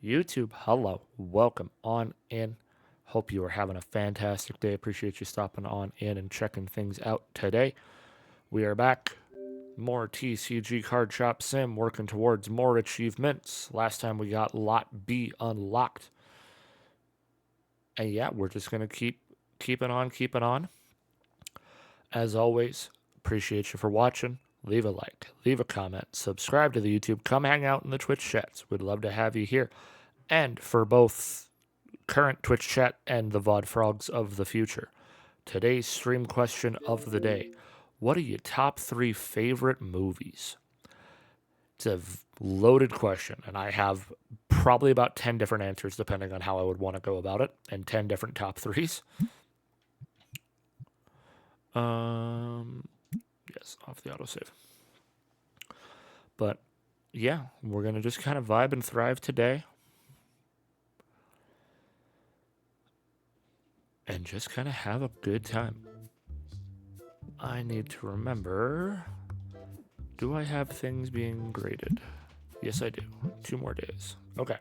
YouTube, hello, welcome on in. Hope you are having a fantastic day. Appreciate you stopping on in and checking things out today. We are back. More TCG Card Shop Sim, working towards more achievements. Last time we got Lot B unlocked. And yeah, we're just going to keep it on. As always, appreciate you for watching. Leave a like, leave a comment, subscribe to the YouTube, come hang out in the Twitch chats. We'd love to have you here. And for both current Twitch chat and the VOD frogs of the future, today's stream question of the day: what are your top 3 favorite movies? It's a loaded question, and I have probably about 10 different answers depending on how I would want to go about it, and 10 different top 3s. Yes, off the autosave. But yeah, we're going to just kind of vibe and thrive today. And just kind of have a good time. I need to remember, do I have things being graded? Yes, I do. 2 more days. Okay.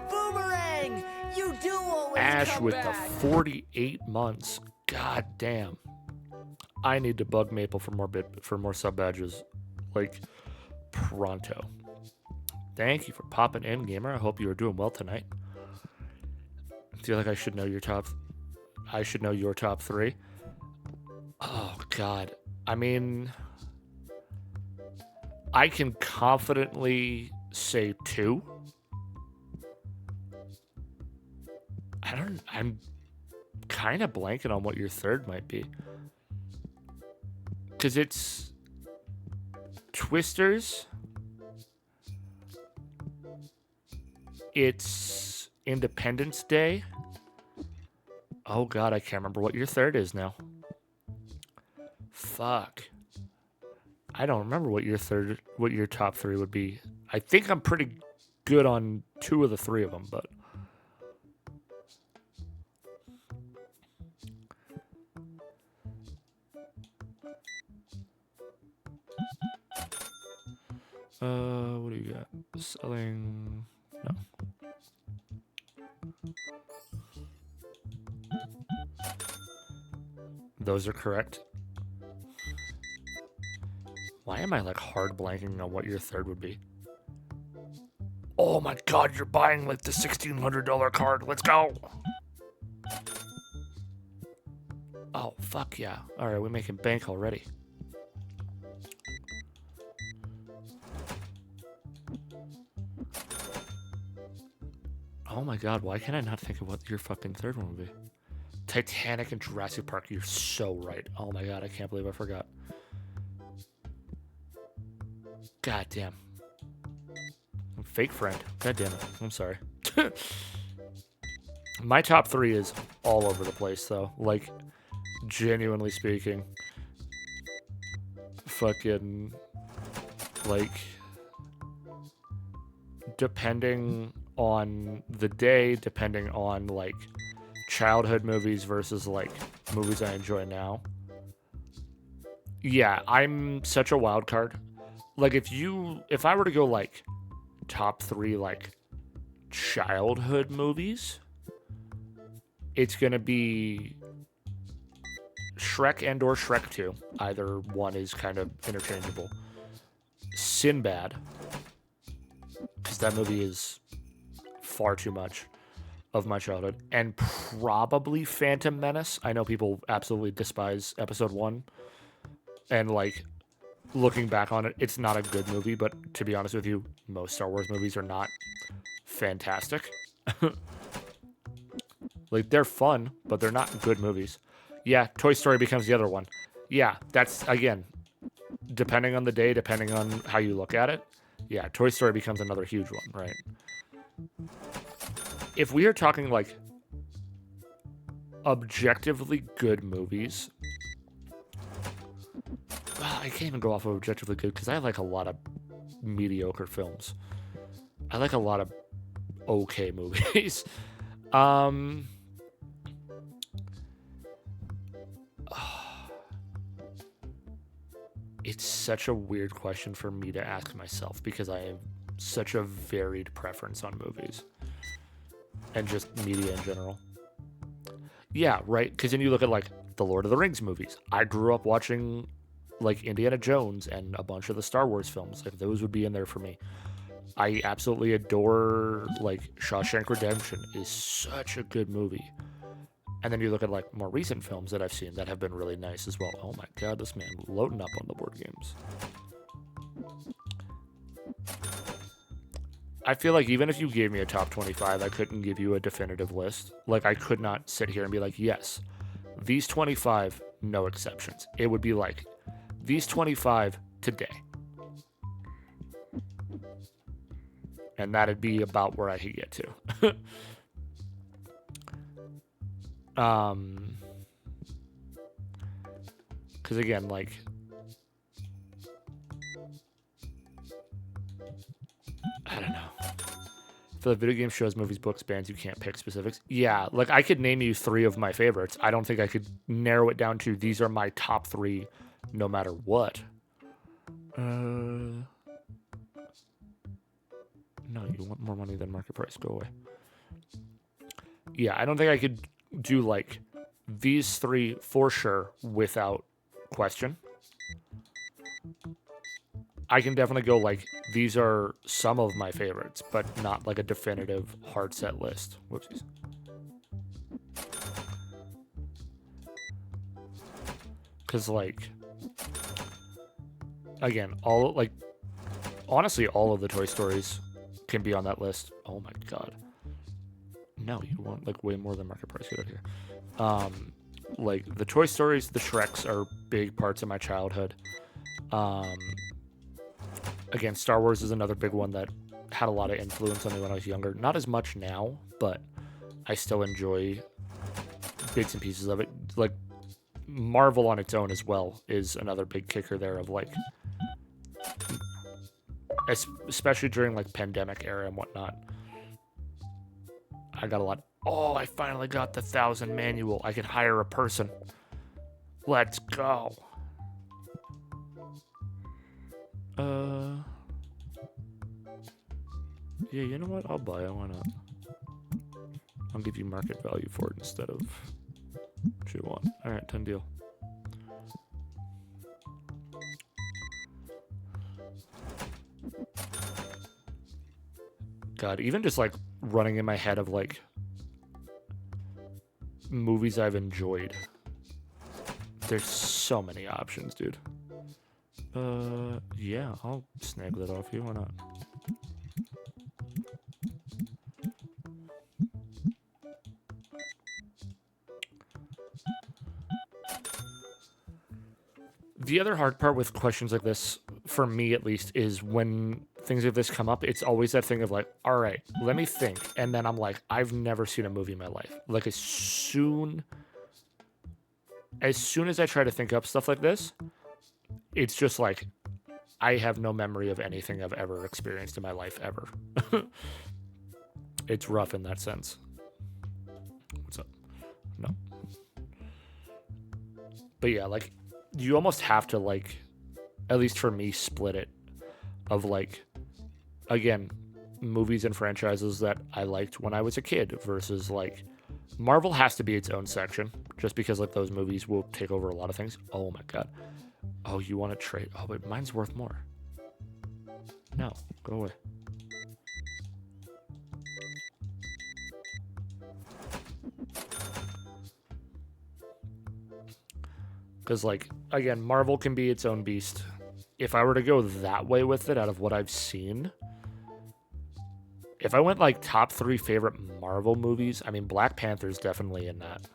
Boomerang! You do always Ash come with back. the 48 months. God damn. I need to bug Maple for more sub badges, like pronto. Thank you for popping in, gamer. I hope you are doing well tonight. I feel like I should know your top. I should know your top 3. Oh God. I mean, I can confidently say 2. I'm kind of blanking on what your third might be. Because it's Twisters, it's Independence Day. Oh God, I can't remember what your third is now. Fuck. I don't remember what your top 3 would be. I think I'm pretty good on 2 of the 3 of them, but what do you got? Selling. No. Those are correct. Why am I like hard blanking on what your third would be? Oh my God, you're buying like the $1,600 card. Let's go. Oh, fuck yeah. All right, we're making bank already. Oh my God, why can I not think of what your fucking third one would be? Titanic and Jurassic Park. You're so right. Oh my God, I can't believe I forgot. God damn. Fake friend. God damn it. I'm sorry. My top 3 is all over the place, though. Like, genuinely speaking. Fucking, like, depending on the day, depending on, like, childhood movies versus, like, movies I enjoy now. Yeah, I'm such a wild card. Like, if I were to go, like, top 3, like, childhood movies, it's gonna be Shrek and or Shrek 2. Either one is kind of interchangeable. Sinbad, because that movie is far too much of my childhood. And probably Phantom Menace. I know people absolutely despise episode 1. And, like, looking back on it, it's not a good movie, but to be honest with you, most Star Wars movies are not fantastic. Like, they're fun, but they're not good movies. Yeah, Toy Story becomes the other one. Yeah, that's, again, depending on the day, depending on how you look at it. Yeah, Toy Story becomes another huge one, right? If we are talking, like, objectively good movies, I can't even go off of objectively good because I like a lot of mediocre films. I like a lot of okay movies. It's such a weird question for me to ask myself because I such a varied preference on movies and just media in general. Yeah, right. Because then you look at like the Lord of the Rings movies. I grew up watching like Indiana Jones and a bunch of the Star Wars films. Like those would be in there for me. I absolutely adore like Shawshank Redemption is such a good movie. And then you look at like more recent films that I've seen that have been really nice as well. Oh my god, this man loading up on the board games. I feel like even if you gave me a top 25, I couldn't give you a definitive list. Like I could not sit here and be like, yes, these 25, no exceptions. It would be like these 25 today. And that'd be about where I could get to. Because again, like, I don't know. For the video game shows, movies, books, bands, you can't pick specifics. Yeah, like I could name you 3 of my favorites. I don't think I could narrow it down to these are my top 3 no matter what. No, you want more money than market price. Go away. Yeah, I don't think I could do like these 3 for sure without question. I can definitely go like these are some of my favorites, but not like a definitive hard set list. Whoopsies. Because like, again, all like, honestly, all of the Toy Stories can be on that list. Oh my god. No, you want like way more than market price. Get out here. Like the Toy Stories, the Shreks are big parts of my childhood. Again, Star Wars is another big one that had a lot of influence on me when I was younger. Not as much now, but I still enjoy bits and pieces of it. Like Marvel on its own as well is another big kicker there of like, especially during like pandemic era and whatnot. I got a lot. Oh, I finally got the 1000 manual. I can hire a person. Let's go. Yeah, you know what? I'll buy it. Why not? I'll give you market value for it instead of what you want. All right, done deal. God, even just like running in my head of like movies I've enjoyed. There's so many options, dude. Yeah, I'll snag that off you. Why not? The other hard part with questions like this, for me at least, is when things like this come up, it's always that thing of like, all right, let me think. And then I'm like, I've never seen a movie in my life. Like as soon as I try to think up stuff like this, it's just like, I have no memory of anything I've ever experienced in my life ever. It's rough in that sense. What's up? No. But yeah, like, you almost have to, like, at least for me, split it of, like, again, movies and franchises that I liked when I was a kid versus, like, Marvel has to be its own section just because, like, those movies will take over a lot of things. Oh my god. Oh, you want to trade? Oh, but mine's worth more. No, go away. Because, like, again, Marvel can be its own beast. If I were to go that way with it out of what I've seen, if I went, like, top 3 favorite Marvel movies, I mean, Black Panther's definitely in that.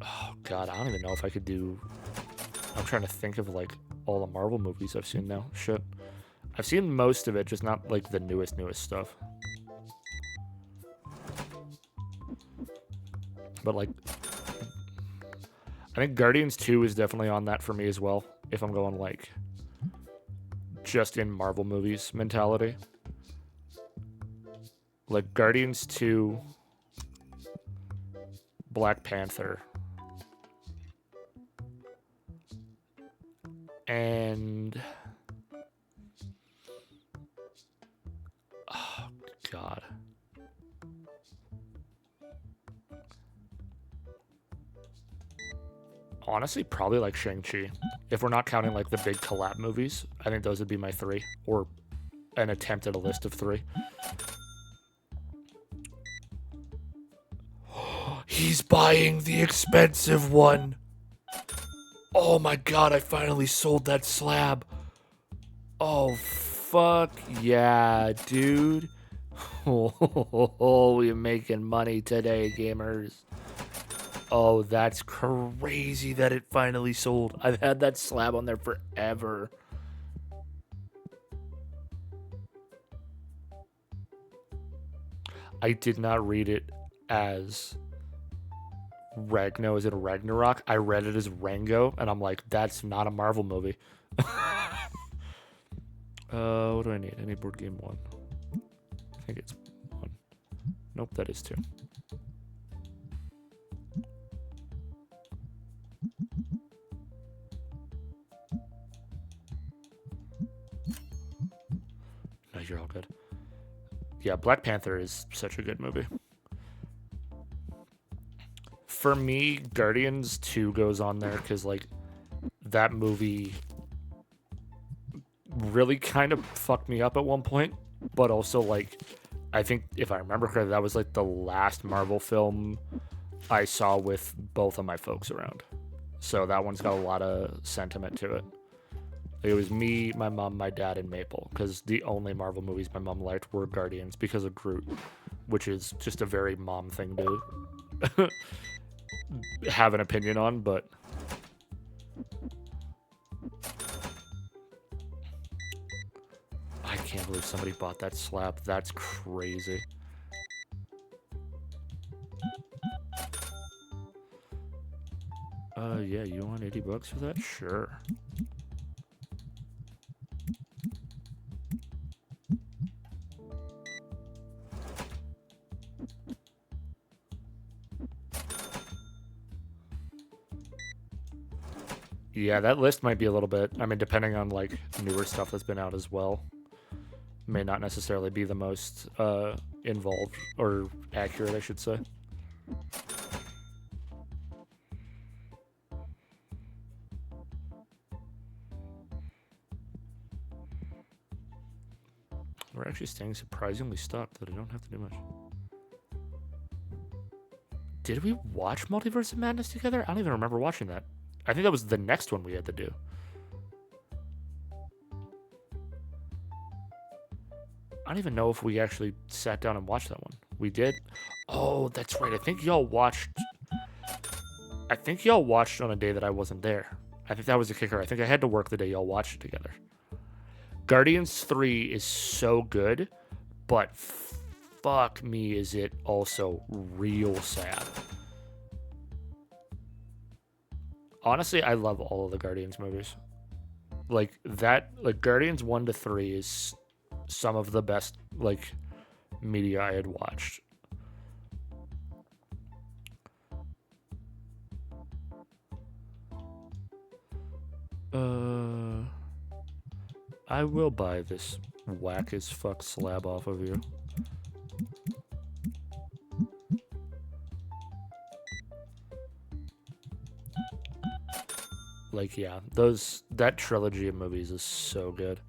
Oh, God, I don't even know if I could do... I'm trying to think of, like, all the Marvel movies I've seen now. Shit. I've seen most of it, just not, like, the newest stuff. But, like, I think Guardians 2 is definitely on that for me as well, if I'm going, like, just in Marvel movies mentality. Like, Guardians 2, Black Panther, And oh god. Honestly, probably like Shang-Chi. If we're not counting like the big collab movies, I think those would be my three, or an attempt at a list of three. He's buying the expensive one. Oh my god, I finally sold that slab. Oh, fuck yeah, dude. Oh, we're making money today, gamers. Oh, that's crazy that it finally sold. I've had that slab on there forever. I did not read it as Ragno. Is it a Ragnarok? I read it as Rango, and I'm like, that's not a Marvel movie. What do I need? I need board game one. I think it's one. Nope, that is two. No, you're all good. Yeah, Black Panther is such a good movie. For me, Guardians 2 goes on there because, like, that movie really kind of fucked me up at one point, but also, like, I think if I remember correctly, that was like the last Marvel film I saw with both of my folks around. So that one's got a lot of sentiment to it. It was me, my mom, my dad, and Maple, because the only Marvel movies my mom liked were Guardians because of Groot, which is just a very mom thing to have an opinion on, but I can't believe somebody bought that slab. That's crazy. Yeah, you want $80 for that? Sure. Yeah, that list might be a little bit, I mean, depending on, like, newer stuff that's been out as well, may not necessarily be the most involved or accurate, I should say. We're actually staying surprisingly stuck that I don't have to do much. Did we watch Multiverse of Madness together? I don't even remember watching that. I think that was the next one we had to do. I don't even know if we actually sat down and watched that one. We did? Oh, that's right. I think y'all watched on a day that I wasn't there. I think that was the kicker. I think I had to work the day y'all watched it together. Guardians 3 is so good, but fuck me, is it also real sad. Honestly, I love all of the Guardians movies. Like Guardians 1 to 3 is some of the best, like, media I had watched. I will buy this whack as fuck slab off of you. Like, yeah, that trilogy of movies is so good.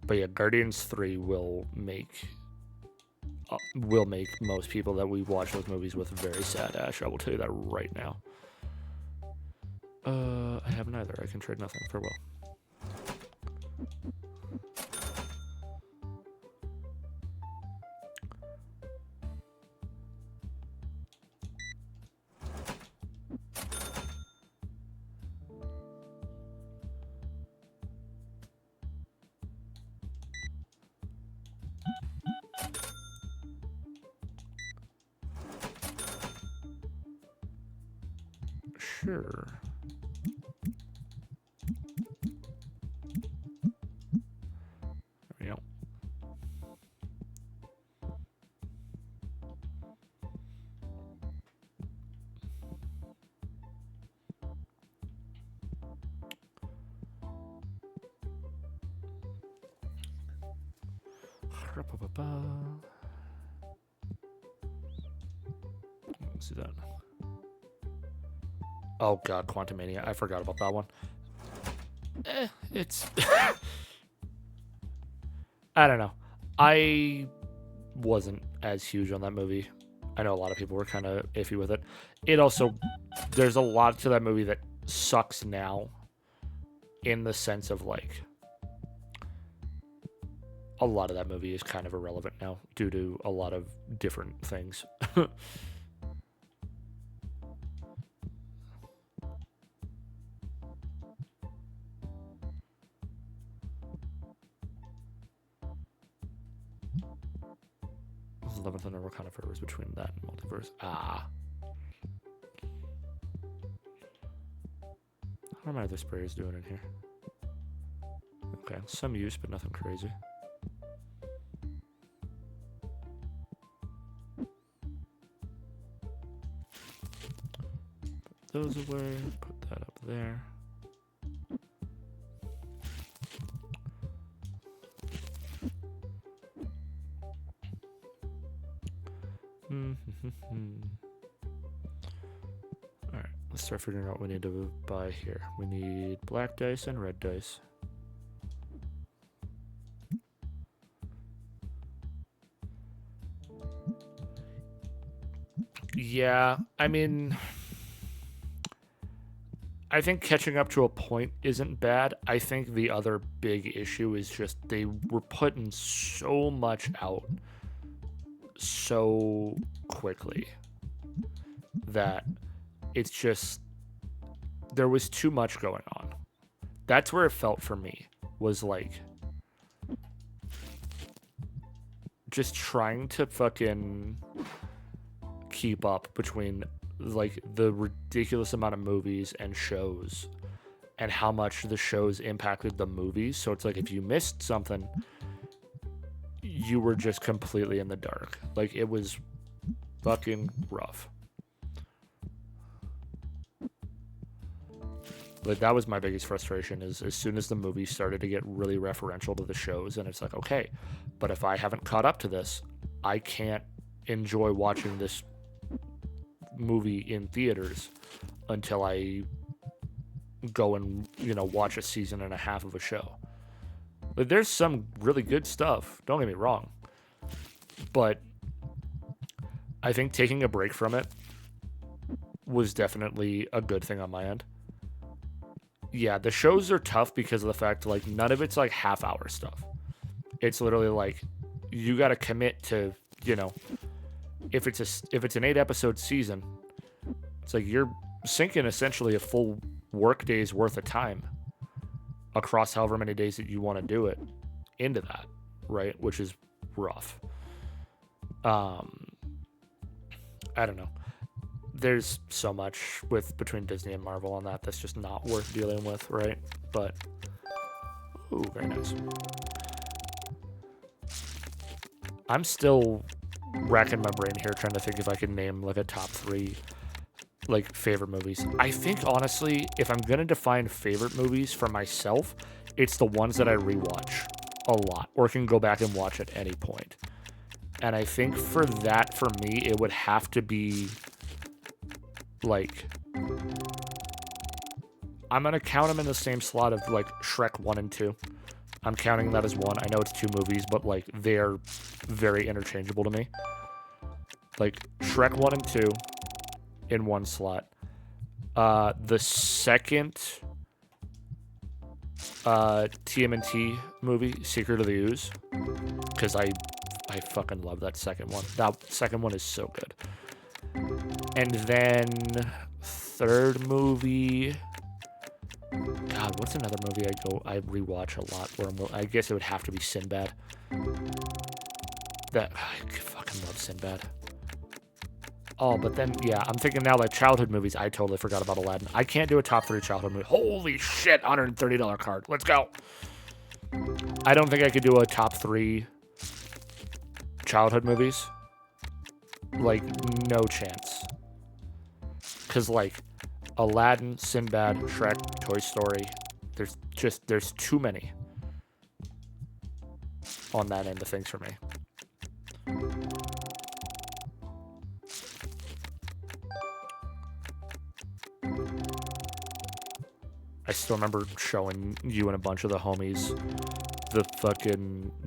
But yeah, Guardians 3 will make most people that we watch those movies with very sad. Ash, I will tell you that right now. I have neither. I can trade nothing. Farewell. Sure. There we go. Let's see that. Oh god, Quantumania. I forgot about that one. It's... I don't know. I wasn't as huge on that movie. I know a lot of people were kind of iffy with it. It also... There's a lot to that movie that sucks now. In the sense of, like... A lot of that movie is kind of irrelevant now. Due to a lot of different things. 11th and what kind of differs between that and multiverse? How are my other sprayers doing in here? Okay, some use, but nothing crazy. Put those away, put that up there. Alright, let's start figuring out what we need to buy here. We need black dice and red dice. Yeah, I mean... I think catching up to a point isn't bad. I think the other big issue is just they were putting so much out so quickly that it's just there was too much going on. That's where it felt for me, was like just trying to fucking keep up between like the ridiculous amount of movies and shows and how much the shows impacted the movies. So it's like if you missed something, you were just completely in the dark. Like it was fucking rough. Like that was my biggest frustration, is as soon as the movies started to get really referential to the shows, and it's like, okay, but if I haven't caught up to this, I can't enjoy watching this movie in theaters until I go and, you know, watch a season and a half of a show. Like, there's some really good stuff, don't get me wrong, but I think taking a break from it was definitely a good thing on my end. Yeah, the shows are tough because of the fact, like, none of it's like half-hour stuff. It's literally like you got to commit to, you know, if it's an 8-episode season, it's like you're sinking essentially a full work day's worth of time across however many days that you want to do it into that, right? Which is rough. I don't know. There's so much between Disney and Marvel on that's just not worth dealing with, right? But ooh, very nice. I'm still racking my brain here trying to think if I can name like a top 3 like favorite movies. I think honestly, if I'm gonna define favorite movies for myself, it's the ones that I rewatch a lot or can go back and watch at any point. And I think for that, for me, it would have to be like, I'm gonna count them in the same slot of like Shrek 1 and 2. I'm counting that as one. I know it's 2 movies, but like they're very interchangeable to me. Like Shrek 1 and 2 in one slot. The second TMNT movie, Secret of the Ooze, because I fucking love that second one. That second one is so good. And then third movie, God, what's another movie I rewatch a lot? I guess it would have to be Sinbad. I fucking love Sinbad. Oh, but then, yeah, I'm thinking now like childhood movies. I totally forgot about Aladdin. I can't do a top 3 childhood movie. Holy shit, $130 card. Let's go. I don't think I could do a top 3 childhood movies. Like, no chance. Because, like, Aladdin, Sinbad, Shrek, Toy Story, there's too many. on that end of things for me. I still remember showing you and a bunch of the homies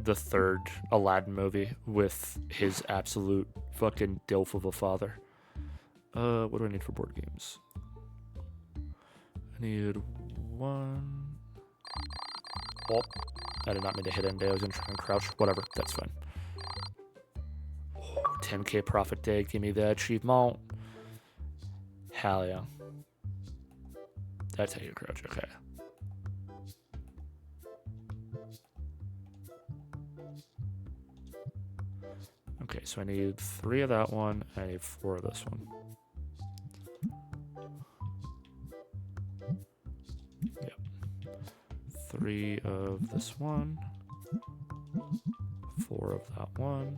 the third Aladdin movie with his absolute fucking dilf of a father. What do I need for board games? I need one. Oh, I did not mean to hit end day. I was gonna try and crouch. Whatever, that's fine. Oh, 10k profit day. Give me the achievement. Hell yeah. That's how you crouch. Okay. Okay, so I need 3 of that one. I need 4 of this one. Yep. 3 of this one. 4 of that one.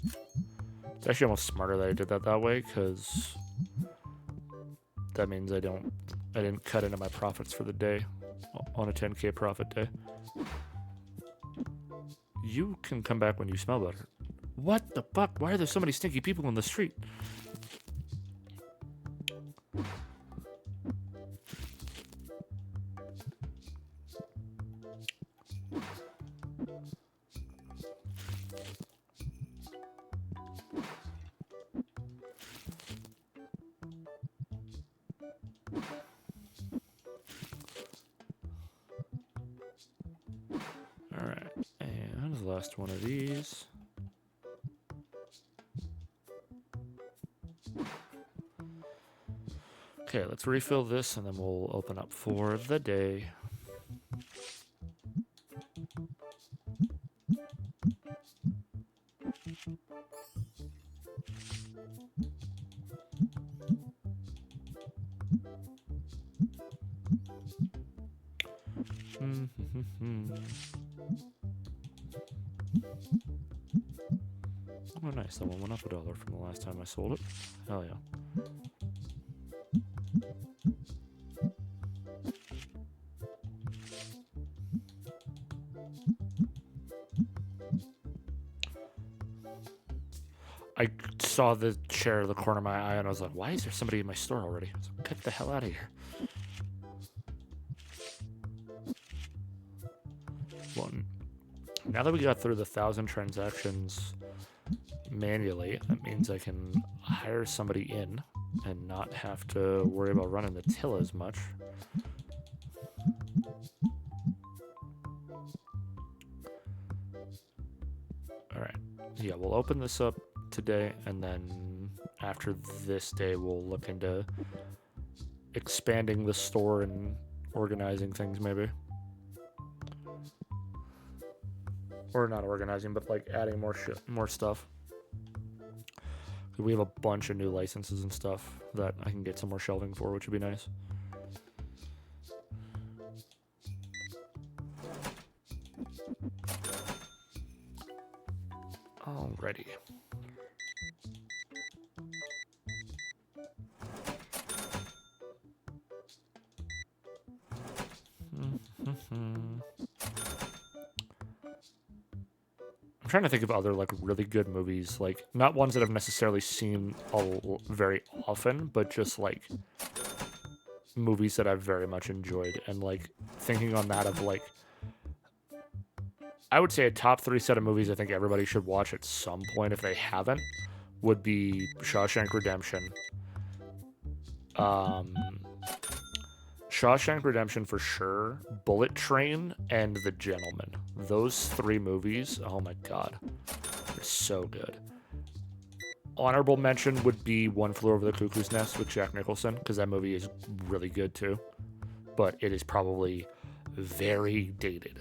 It's actually almost smarter that I did that way, because that means I didn't cut into my profits for the day on a 10k profit day. You can come back when you smell better. What the fuck? Why are there so many stinky people in the street? Alright, and the last one of these. Okay, let's refill this and then we'll open up for the day. Oh, nice. That one went up $1 from the last time I sold it. Hell yeah. I saw the chair in the corner of my eye and I was like, why is there somebody in my store already? I was like, get the hell out of here. Well, now that we got through the 1,000 transactions manually, that means I can hire somebody in and not have to worry about running the till as much. Alright, yeah, we'll open this up today, and then after this day we'll look into expanding the store and organizing things maybe. Or not organizing, but like adding more stuff. We have a bunch of new licenses and stuff that I can get some more shelving for, which would be nice. Alrighty. I'm trying to think of other like really good movies, like not ones that I've necessarily seen very often, but just like movies that I've very much enjoyed, and like thinking on that of like, I would say a top 3 set of movies I think everybody should watch at some point if they haven't would be Shawshank Redemption, Shawshank Redemption for sure, Bullet Train, and The Gentleman. Those 3 movies, oh my god, they're so good. Honorable mention would be One Flew Over the Cuckoo's Nest with Jack Nicholson, because that movie is really good too. But it is probably very dated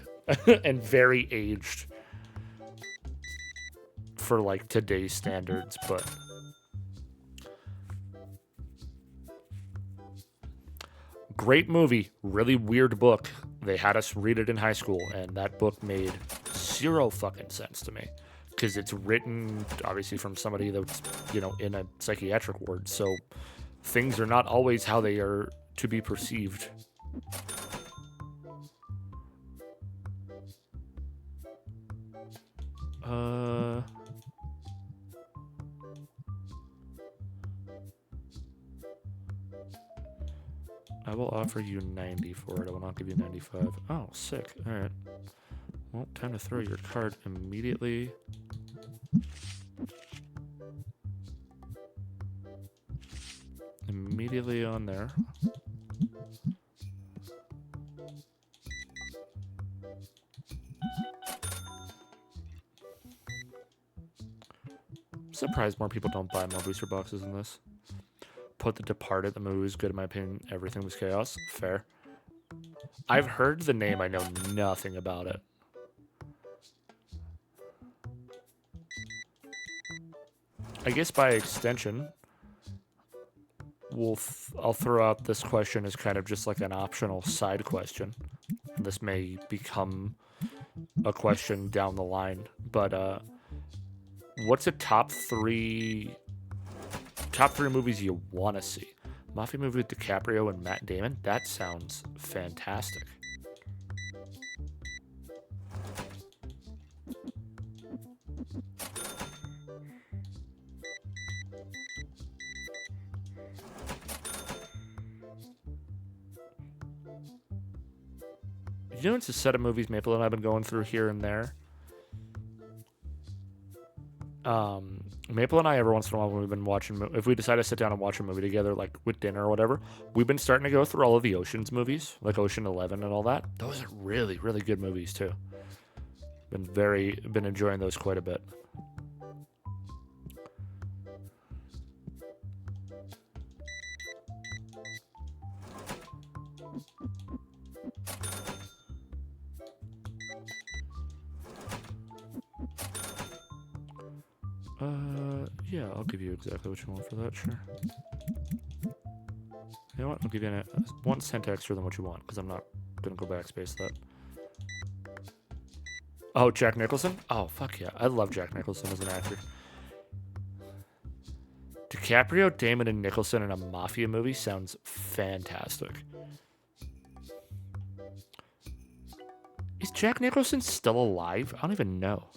and very aged for like today's standards, but great movie, really weird book. They had us read it in high school, and that book made 0 fucking sense to me. Because it's written, obviously, from somebody that's, you know, in a psychiatric ward. So things are not always how they are to be perceived. I will offer you 90 for it. I will not give you 95. Oh, sick. All right. Well, time to throw your card immediately. Immediately on there. I'm surprised more people don't buy more booster boxes than this. Put The Departed. The movie was good in my opinion. Everything was chaos. Fair. I've heard the name. I know nothing about it. I guess by extension, I'll throw out this question as kind of just like an optional side question. This may become a question down the line, but what's the top three movies you want to see? Mafia movie with DiCaprio and Matt Damon? That sounds fantastic. You know, it's a set of movies Maple and I've been going through here and there. Maple and I, every once in a while, when we've been watching, if we decide to sit down and watch a movie together, like with dinner or whatever, we've been starting to go through all of the Ocean's movies, like Ocean 11 and all that. Those are really, really good movies too. Been enjoying those quite a bit. Yeah, I'll give you exactly what you want for that, sure. You know what? I'll give you 1 cent extra than what you want, because I'm not gonna go backspace that. Oh, Jack Nicholson? Oh, fuck yeah. I love Jack Nicholson as an actor. DiCaprio, Damon, and Nicholson in a mafia movie sounds fantastic. Is Jack Nicholson still alive? I don't even know.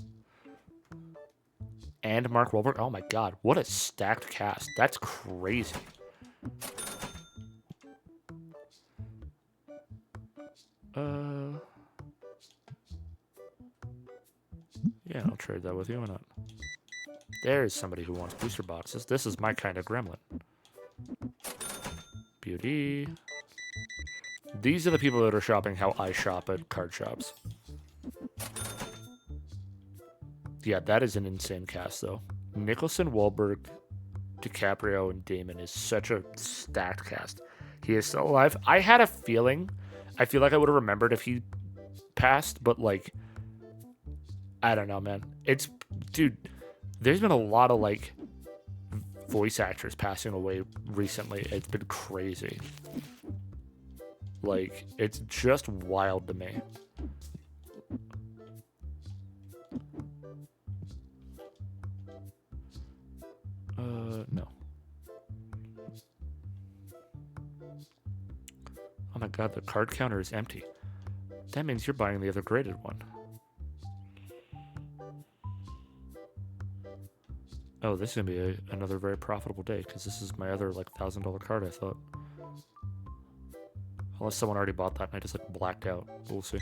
And Mark Wahlberg? Oh my god, what a stacked cast. That's crazy. Yeah, I'll trade that with you. Why not? There's somebody who wants booster boxes. This is my kind of gremlin. Beauty. These are the people that are shopping how I shop at card shops. Yeah, that is an insane cast, though. Nicholson, Wahlberg, DiCaprio, and Damon is such a stacked cast. He is still alive. I had a feeling. I feel like I would have remembered if he passed, but, like, I don't know, man. Dude, there's been a lot of, like, voice actors passing away recently. It's been crazy. Like, it's just wild to me. No. Oh my god, the card counter is empty. That means you're buying the other graded one. Oh, this is gonna be another very profitable day, because this is my other, like, $1,000 card, I thought. Unless someone already bought that and I just, like, blacked out. We'll see.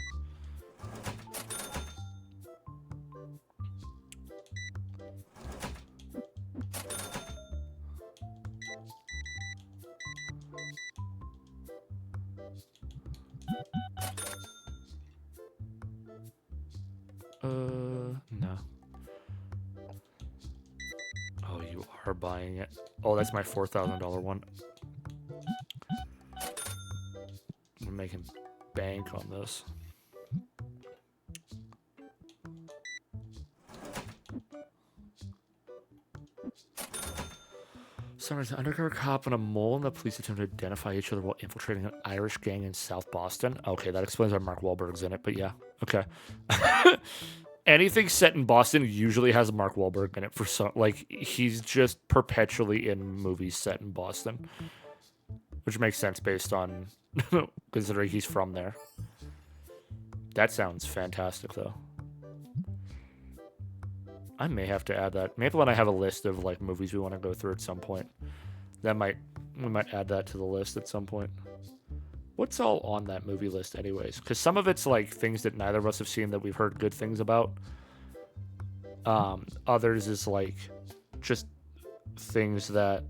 No. Oh, you are buying it. Oh, that's my $4,000 one. I'm making bank on this. Summer's an undercover cop and a mole, and the police attempt to identify each other while infiltrating an Irish gang in South Boston. Okay, that explains why Mark Wahlberg's in it, but yeah. Okay. Anything set in Boston usually has Mark Wahlberg in it for some, like, he's just perpetually in movies set in Boston, which makes sense based on considering he's from there. That sounds fantastic, though. I may have to add that. Maple and I have a list of like movies we want to go through at some point. We might add that to the list at some point. What's all on that movie list, anyways? Because some of it's like things that neither of us have seen that we've heard good things about. Others is like just things that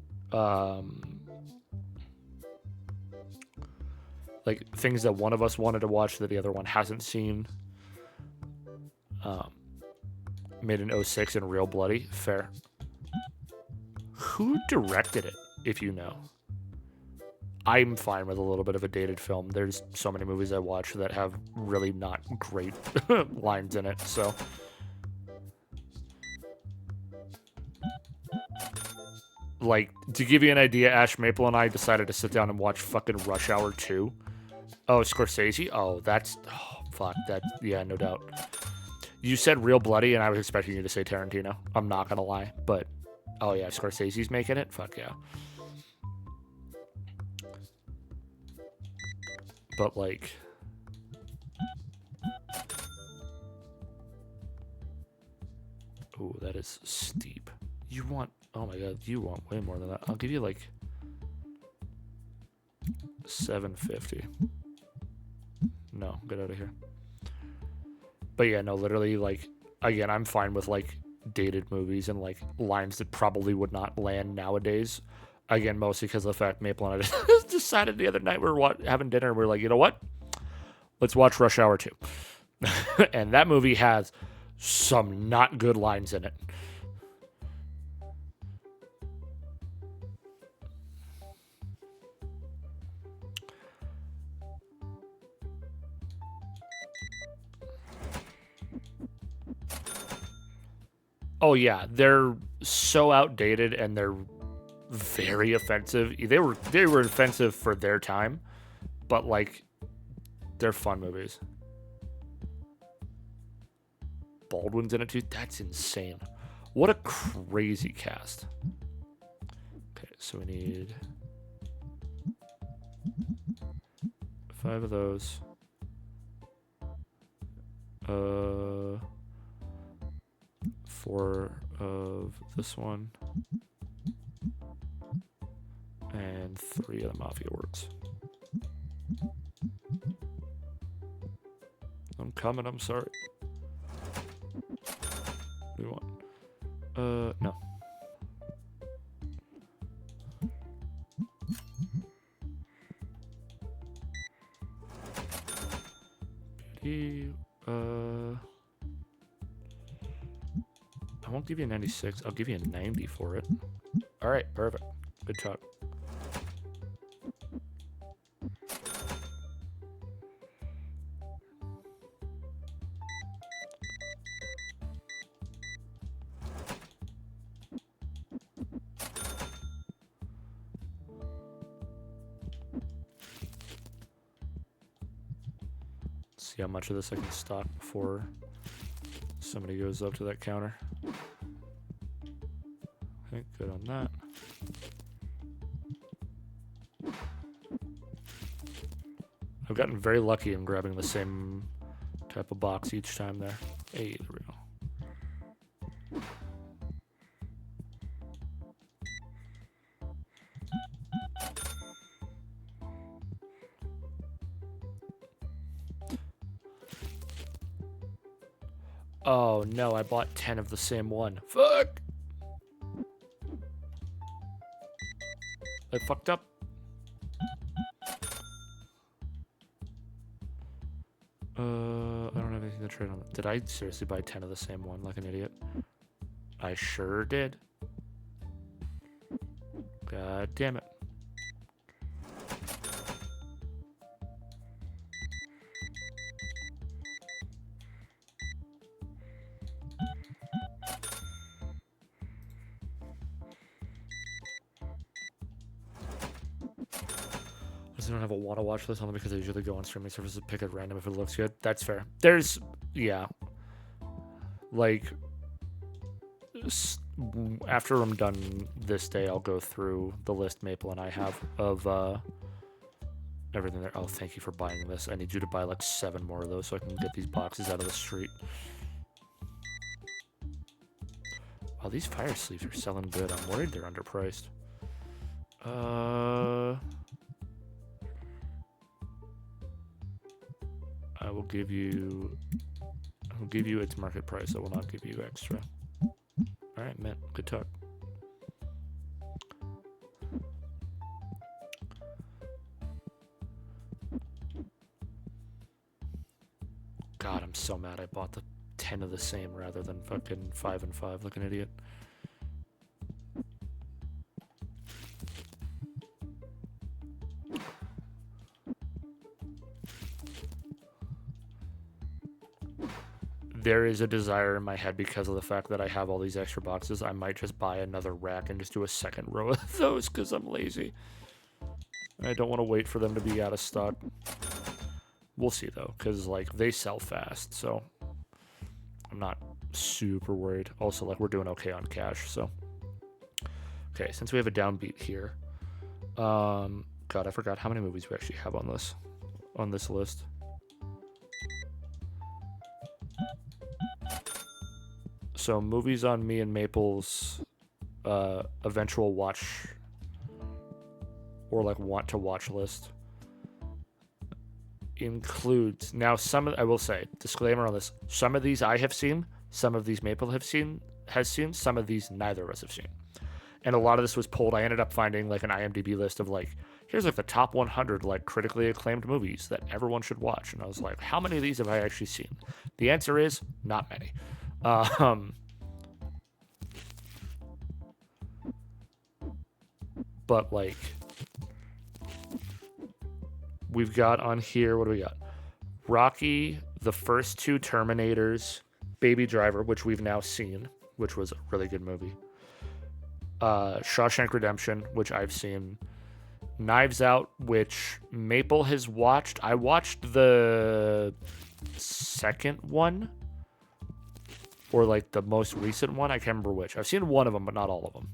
like things that one of us wanted to watch that the other one hasn't seen. Made in 06 and Real Bloody. Fair. Who directed it, if you know? I'm fine with a little bit of a dated film. There's so many movies I watch that have really not great lines in it, so. Like, to give you an idea, Ash Maple and I decided to sit down and watch fucking Rush Hour 2. Oh, Scorsese? Oh, that's... Oh, fuck. That, yeah, no doubt. You said Real Bloody, and I was expecting you to say Tarantino. I'm not gonna lie, but... Oh, yeah, Scorsese's making it? Fuck yeah. But, like... Ooh, that is steep. You want... Oh my god, you want way more than that. I'll give you, like... $7.50. No, get out of here. But yeah, no, literally, like... Again, I'm fine with, like, dated movies and, like, lines that probably would not land nowadays. Again, mostly because of the fact Maple and I decided the other night we were having dinner and we were like, you know what? Let's watch Rush Hour 2. And that movie has some not good lines in it. Oh yeah, they're so outdated and they're very offensive. They were offensive for their time, but like they're fun movies. Baldwin's in it too. That's insane. What a crazy cast. Okay, so we need 5 of those. 4 of this one. And 3 of the Mafia words. I'm coming, I'm sorry. What do we want? No. Beauty, I won't give you a 96. I'll give you a 90 for it. All right, perfect. Good talk. See how much of this I can stock before somebody goes up to that counter. Okay, good on that. I've gotten very lucky in grabbing the same type of box each time there. Hey, there we go. Oh no, I bought 10 of the same one. Fuck! I fucked up. I don't have anything to trade on. Did I seriously buy 10 of the same one like an idiot? I sure did. God damn it. I don't have a want to watch list only because I usually go on streaming services, pick at random if it looks good. That's fair. There's, yeah. Like, after I'm done this day, I'll go through the list Maple and I have of everything there. Oh, thank you for buying this. I need you to buy like 7 more of those so I can get these boxes out of the street. Oh, these fire sleeves are selling good. I'm worried they're underpriced. I will give you its market price. I will not give you extra. All right, man. Good talk. God, I'm so mad I bought the 10 of the same rather than fucking 5 and 5 like an idiot. There is a desire in my head because of the fact that I have all these extra boxes. I might just buy another rack and just do a second row of those because I'm lazy. I don't want to wait for them to be out of stock. We'll see though, because like they sell fast, so I'm not super worried. Also, like we're doing okay on cash, so okay. Since we have a downbeat here, God, I forgot how many movies we actually have on this list. So movies on me and Maple's eventual watch or like want to watch list includes now I will say disclaimer on this, some of these I have seen, some of these Maple has seen, some of these neither of us have seen, and a lot of this was pulled. I ended up finding like an IMDb list of like, here's like the top 100 like critically acclaimed movies that everyone should watch, and I was like, how many of these have I actually seen? The answer is not many. But like we've got on here, what do we got? Rocky, the first two Terminators, Baby Driver, which we've now seen, which was a really good movie. Shawshank Redemption, which I've seen. Knives Out, which Maple has watched. I watched the second one, or like the most recent one. I can't remember which. I've seen one of them, but not all of them.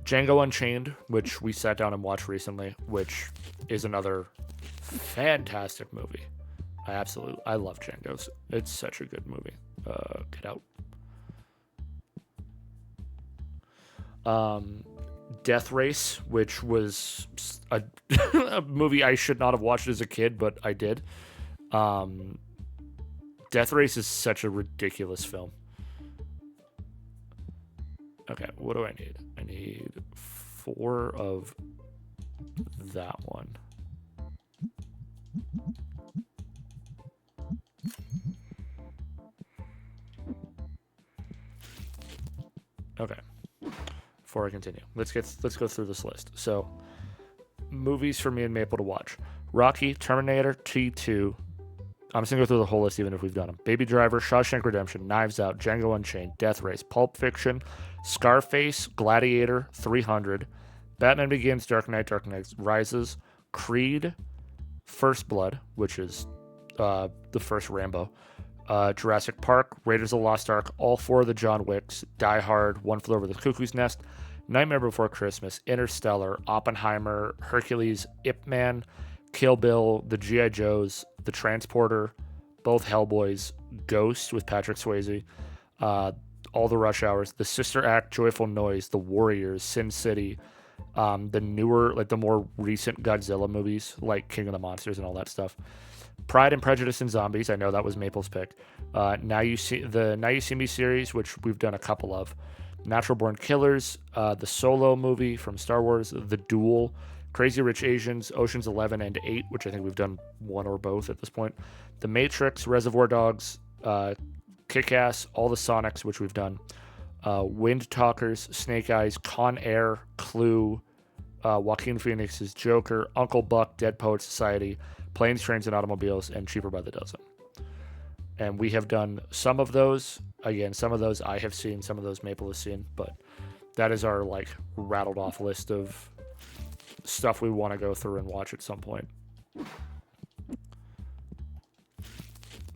Django Unchained, which we sat down and watched recently, which is another fantastic movie. I love Django's. It's such a good movie. Get Out. Death Race, which was a movie I should not have watched as a kid, but I did. Death Race is such a ridiculous film. Okay, what do I need? I need 4 of that one. Okay. Before I continue, let's go through this list. So, movies for me and Maple to watch: Rocky, Terminator, T2. I'm just gonna go through the whole list, even if we've done them. Baby Driver, Shawshank Redemption, Knives Out, Django Unchained, Death Race, Pulp Fiction, Scarface, Gladiator, 300, Batman Begins, Dark Knight Rises, Creed, First Blood, which is the first Rambo, Jurassic Park, Raiders of the Lost Ark, all 4 of the John Wicks, Die Hard, One Flew Over the Cuckoo's Nest, Nightmare Before Christmas, Interstellar, Oppenheimer, Hercules, Ip Man, Kill Bill, the G.I. Joes, The Transporter, both Hellboys, Ghost with Patrick Swayze, all the Rush Hours, The Sister Act, Joyful Noise, The Warriors, Sin City, the newer, like the more recent Godzilla movies, like King of the Monsters and all that stuff. Pride and Prejudice and Zombies, I know that was Maple's pick. Now You See Me series, which we've done a couple of. Natural Born Killers, the Solo movie from Star Wars, The Duel, Crazy Rich Asians, Ocean's 11 and 8, which I think we've done one or both at this point. The Matrix, Reservoir Dogs, Kick-Ass, all the Sonics, which we've done. Wind Talkers, Snake Eyes, Con Air, Clue, Joaquin Phoenix's Joker, Uncle Buck, Dead Poets Society, Planes, Trains, and Automobiles, and Cheaper by the Dozen. And we have done some of those. Again, some of those I have seen, some of those Maple has seen, but that is our like rattled off list of stuff we want to go through and watch at some point.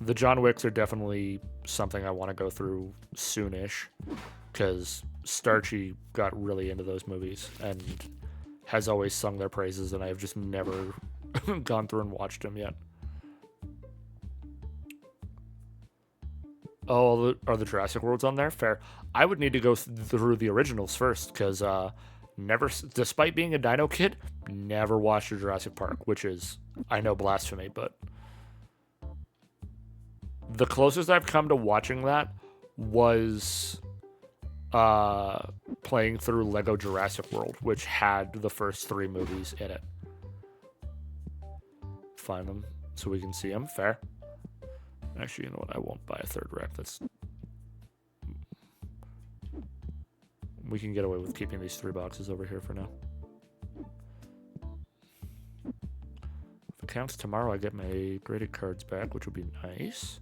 The John Wicks are definitely something I want to go through soonish, because Starchy got really into those movies and has always sung their praises, and I've just never gone through and watched them yet. Oh, are the Jurassic Worlds on there? Fair. I would need to go through the originals first, because never, despite being a Dino kid, never watched a Jurassic Park, which is, I know, blasphemy, but the closest I've come to watching that was playing through Lego Jurassic World, which had the first 3 movies in it. Find them so we can see them. Fair. Actually, you know what? I won't buy a 3rd rack. We can get away with keeping these 3 boxes over here for now. If it counts, tomorrow I get my graded cards back, which would be nice.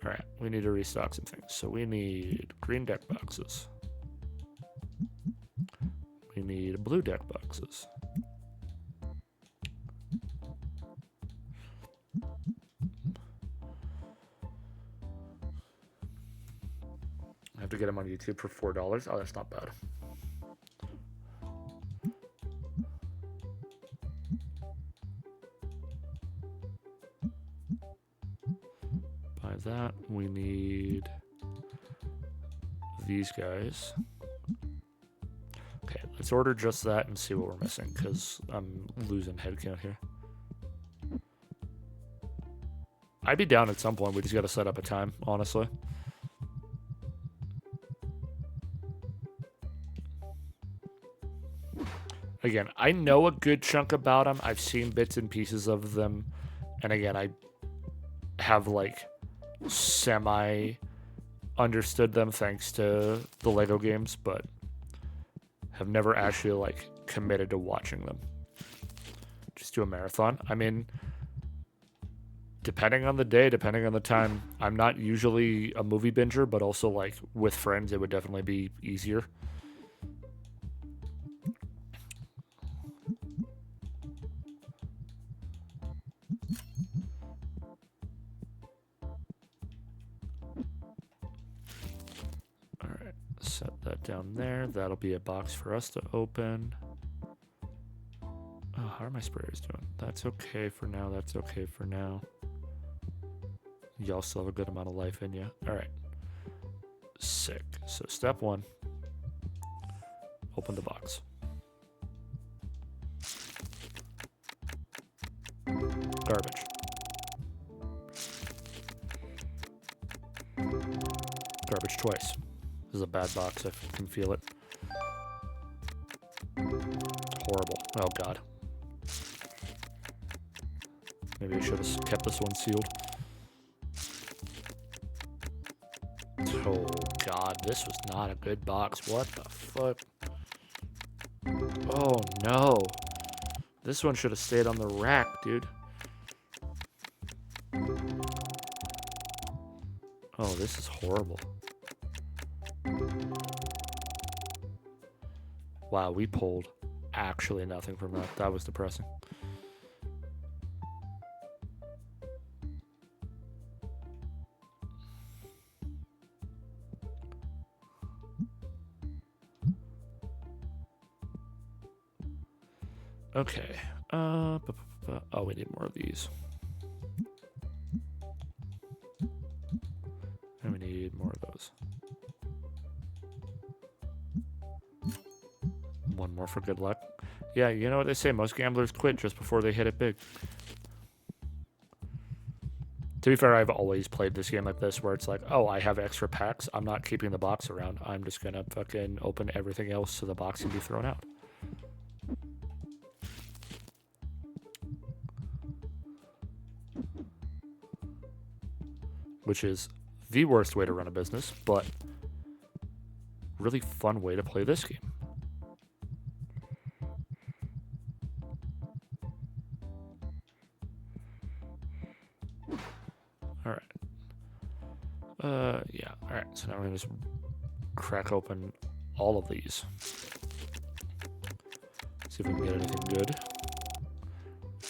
Alright, we need to restock some things. So we need green deck boxes. We need blue deck boxes. I have to get them on YouTube for $4. Oh, that's not bad. Buy that. We need these guys. Okay, let's order just that and see what we're missing, because I'm losing headcount here. I'd be down at some point. We just got to set up a time, honestly. Again, I know a good chunk about them. I've seen bits and pieces of them. And again, I have, like, semi understood them thanks to the Lego games, but have never actually, like, committed to watching them. Just do a marathon. I mean, depending on the day, depending on the time, I'm not usually a movie binger, but also, like, with friends, it would definitely be easier. Alright, set that down there. That'll be a box for us to open. Oh, how are my sprayers doing? That's okay for now. That's okay for now. Y'all still have a good amount of life in you. Alright. Sick. So step 1. Open the box. Garbage. Garbage twice. This is a bad box. I can feel it. Horrible. Oh, God. Maybe I should have kept this one sealed. Oh, God. This was not a good box. What the fuck? Oh, no. This one should have stayed on the rack, dude. Oh, this is horrible. Wow, we pulled actually nothing from that. That was depressing. Okay. Oh, we need more of these. And we need more of those. One more for good luck. Yeah, you know what they say, most gamblers quit just before they hit it big. To be fair, I've always played this game like this, where it's like, oh, I have extra packs. I'm not keeping the box around. I'm just gonna fucking open everything else so the box can be thrown out. Which is the worst way to run a business, but really fun way to play this game. Alright. Yeah. Alright, so now we're gonna just crack open all of these. See if we can get anything good.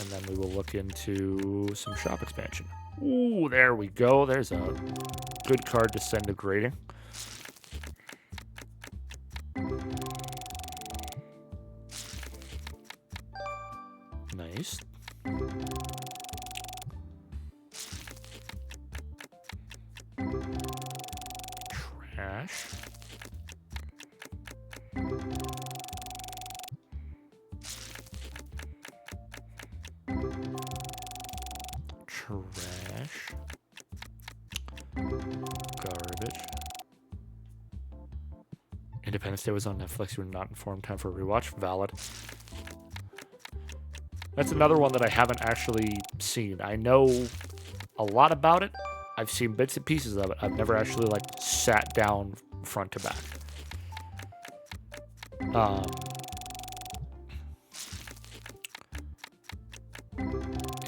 And then we will look into some shop expansion. Ooh, there we go. There's a good card to send to grading. Nice. Trash. Garbage. Independence Day was on Netflix. You were not informed. Time for a rewatch. Valid. That's another one that I haven't actually seen. I know a lot about it. I've seen bits and pieces of it. I've never actually like sat down front to back.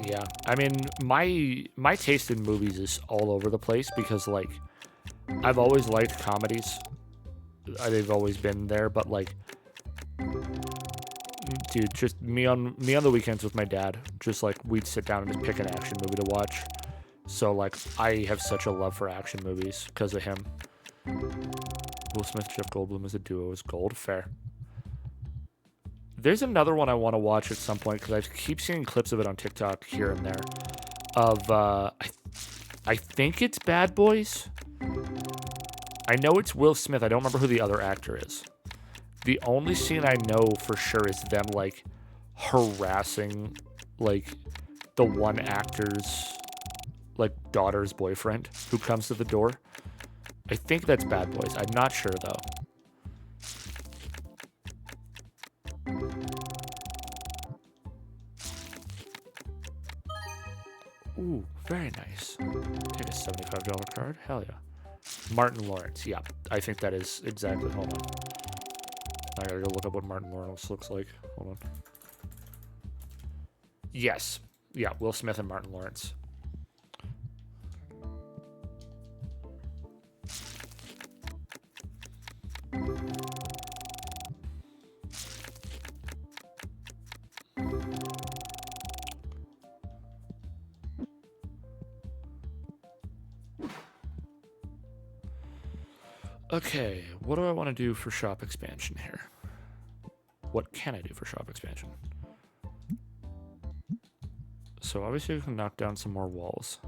Yeah, I mean, my taste in movies is all over the place because like I've always liked comedies. They've always been there, but like, dude, just me on the weekends with my dad. Just like we'd sit down and just pick an action movie to watch. So like I have such a love for action movies because of him. Will Smith, Jeff Goldblum as a duo is gold. Fair. There's another one I want to watch at some point because I keep seeing clips of it on TikTok here and there. Of I think it's Bad Boys. I know it's Will Smith. I don't remember who the other actor is. The only scene I know for sure is them like harassing like the one actor's like daughter's boyfriend who comes to the door. I think that's Bad Boys. I'm not sure though. Ooh, very nice. Take a $75 card. Hell yeah. Martin Lawrence. Yeah, I think that is exactly. Hold on. I gotta go look up what Martin Lawrence looks like. Hold on. Yes. Yeah, Will Smith and Martin Lawrence. Okay, what do I want to do for shop expansion here? What can I do for shop expansion? So obviously we can knock down some more walls.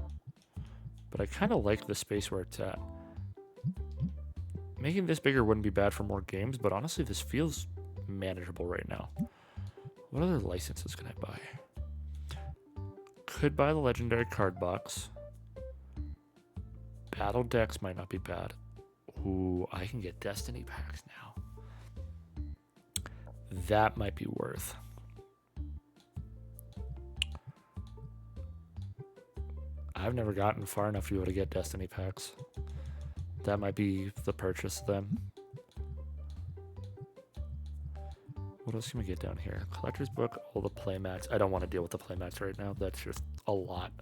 But I kind of like the space where it's at. Making this bigger wouldn't be bad for more games, but honestly this feels manageable right now. What other licenses can I buy? Could buy the legendary card box. Battle decks might not be bad. Ooh, I can get Destiny packs now. That might be worth. I've never gotten far enough to be able to get Destiny packs. That might be the purchase then. What else can we get down here? Collector's book, all the playmats. I don't want to deal with the playmats right now. That's just a lot.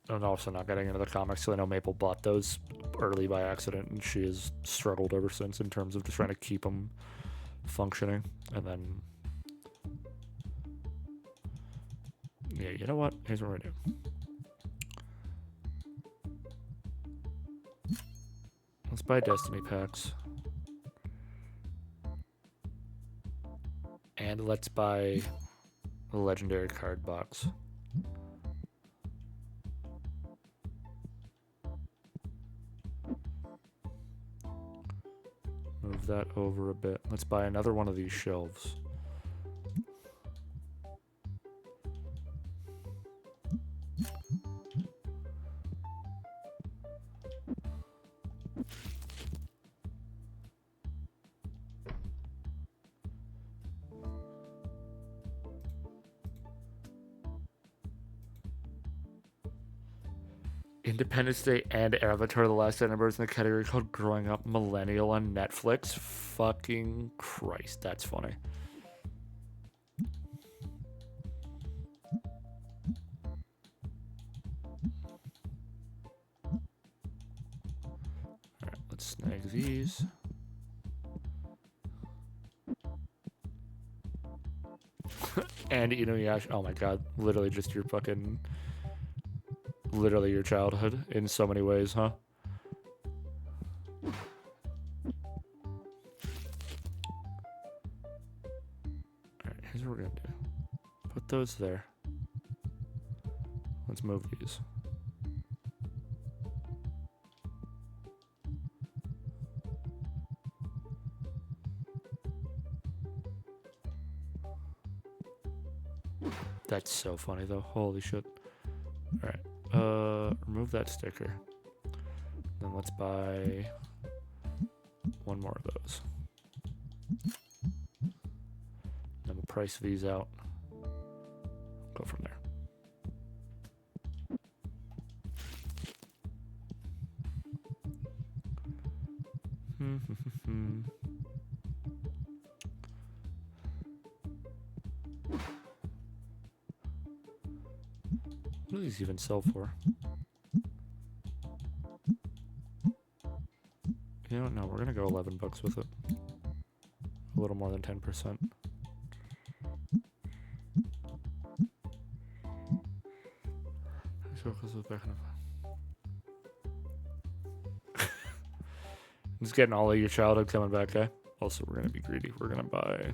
I'm also not getting into the comics, so I know Maple bought those early by accident, and she has struggled ever since in terms of just trying to keep them functioning. And then, yeah, you know what? Here's what we're gonna do. Let's buy Destiny packs. And let's buy the legendary card box. Move that over a bit. Let's buy another one of these shelves. Independence Day and Avatar The Last Airbender in the category called Growing Up Millennial on Netflix. Fucking Christ, that's funny. Alright, let's snag these. And Inuyasha. Oh my god, literally just your fucking... Literally your childhood in so many ways, huh? Alright, here's what we're gonna do. Put those there. Let's move these. That's so funny though. Holy shit. Alright. Remove that sticker. Then let's buy one more of those. Then we'll price these out. Go from there. What do these even sell for? You know what? No, we're gonna go $11 with it. A little more than 10%. Just getting all of your childhood coming back, eh? Also, we're gonna be greedy. We're gonna buy.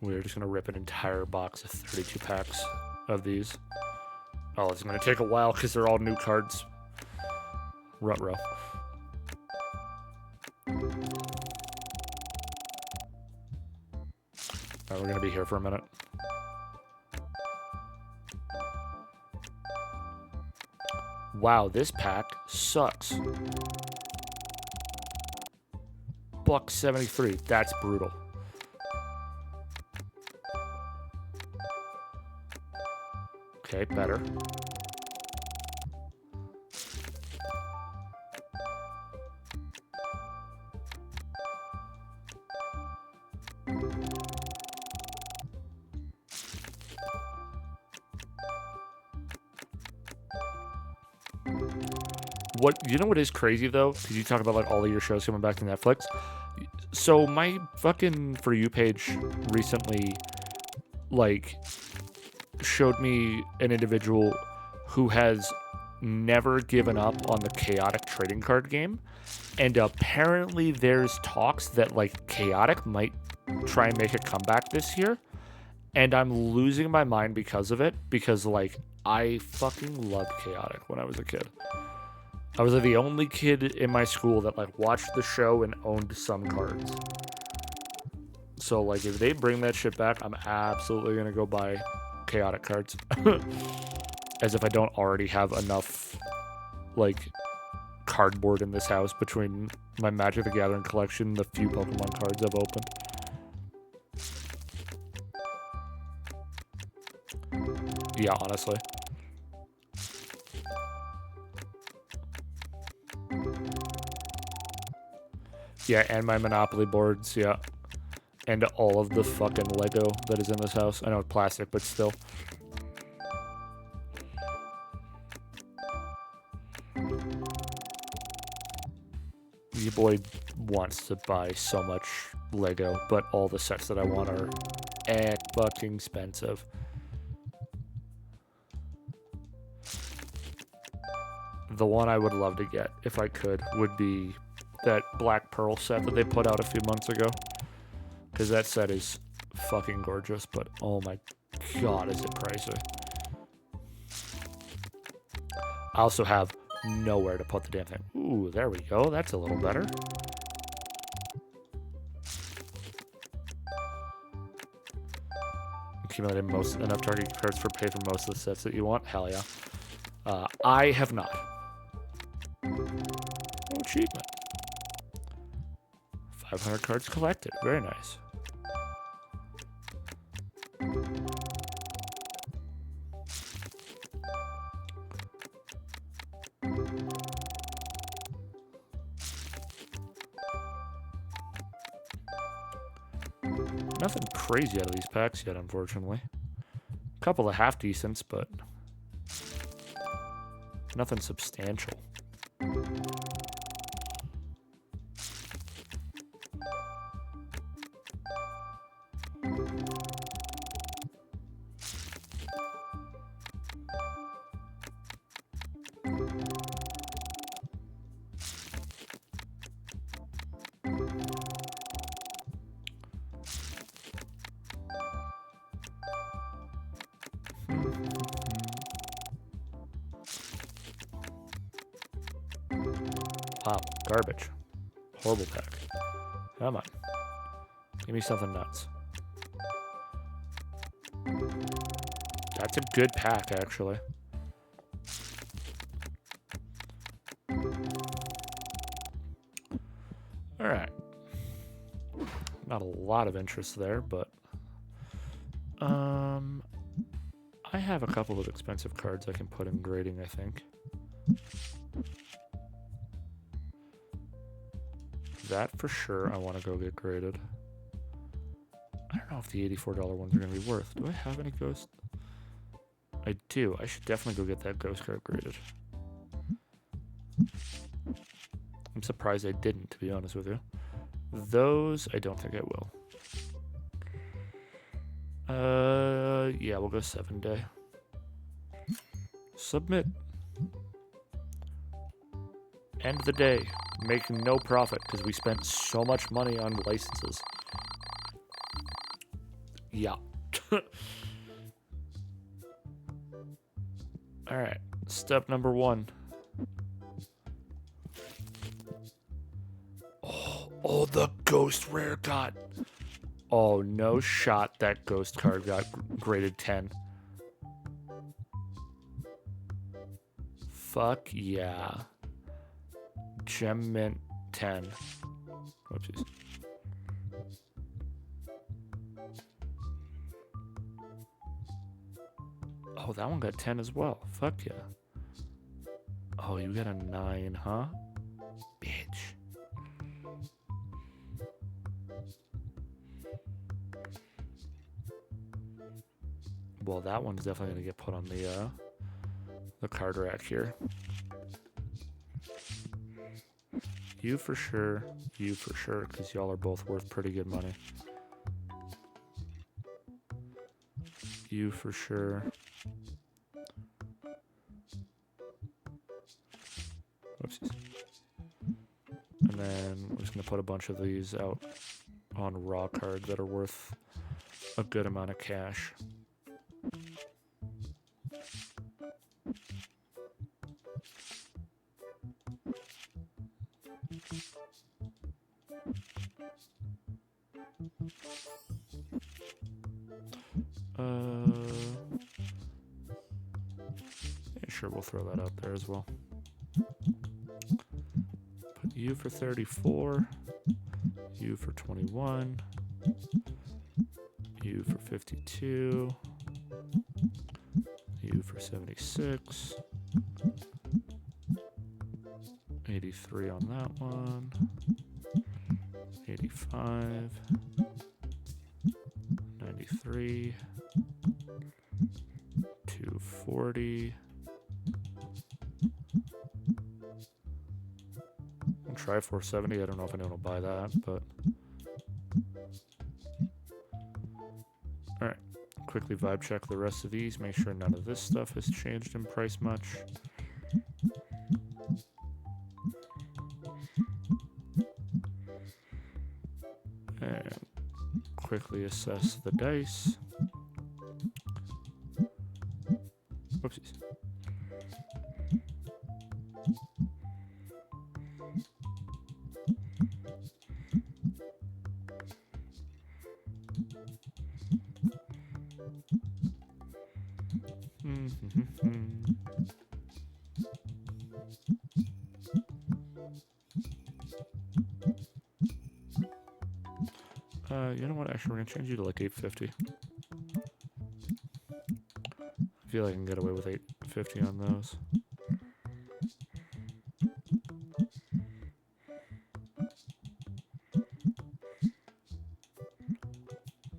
We're just gonna rip an entire box of 32 packs of these. Oh, it's gonna take a while because they're all new cards. Ruh-roh. Alright, we're gonna be here for a minute. Wow, this pack sucks. $1.73. That's brutal. Okay, better. You know what is crazy though? Because you talk about like all of your shows coming back to Netflix. So my fucking For You page recently, like, showed me an individual who has never given up on the Chaotic trading card game, and apparently there's talks that like Chaotic might try and make a comeback this year, and I'm losing my mind because of it, because like I fucking loved Chaotic when I was a kid. I was like the only kid in my school that like watched the show and owned some cards. So like if they bring that shit back, I'm absolutely gonna go buy Chaotic cards. As if I don't already have enough like cardboard in this house between my Magic the Gathering collection, the few Pokemon cards I've opened. Yeah, honestly. Yeah, and my Monopoly boards, yeah. And all of the fucking Lego that is in this house. I know it's plastic, but still. Your boy wants to buy so much Lego, but all the sets that I want are fucking expensive. The one I would love to get, if I could, would be that Black Pearl set that they put out a few months ago. Because that set is fucking gorgeous, but oh my god, is it pricey. I also have nowhere to put the damn thing. Ooh, there we go. That's a little better. Accumulated enough target cards for pay for most of the sets that you want. Hell yeah. I have not. Oh, achievement. 500 cards collected. Very nice. Nothing crazy out of these packs yet, unfortunately. A couple of half-decents, but nothing substantial. Wow, garbage. Horrible pack. Come on. Give me something nuts. That's a good pack, actually. Alright. Not a lot of interest there, but... I have a couple of expensive cards I can put in grading, I think. That for sure I want to go get graded. I don't know if the $84 ones are going to be worth. Do I have any ghost? I do. I should definitely go get that ghost card graded. I'm surprised I didn't, to be honest with you. Those, I don't think I will. Yeah, we'll go 7 day. Submit. End the day. Make no profit because we spent so much money on licenses. Yeah. Alright. Step number 1. Oh, the ghost rare got... Oh, no shot that ghost card got graded 10. Fuck yeah. Gem Mint 10. Whoopsies. Oh, that one got 10 as well. Fuck yeah. Oh, you got a 9, huh? Bitch. Well, that one's definitely gonna get put on the card rack here. You for sure, because y'all are both worth pretty good money. You for sure. Whoopsies. And then we're just gonna put a bunch of these out on raw cards that are worth a good amount of cash. Yeah, sure, we'll throw that out there as well. Put you for 34, you for 21, you for 52, you for 76, 83 on that one, 85, 93, 240. I'll try 470. I don't know if anyone will buy that, but alright. Quickly vibe check the rest of these. Make sure none of this stuff has changed in price much. And quickly assess the dice. Whoopsies. You know what? Actually, we're gonna change you to like 850. I feel like I can get away with 850 on those.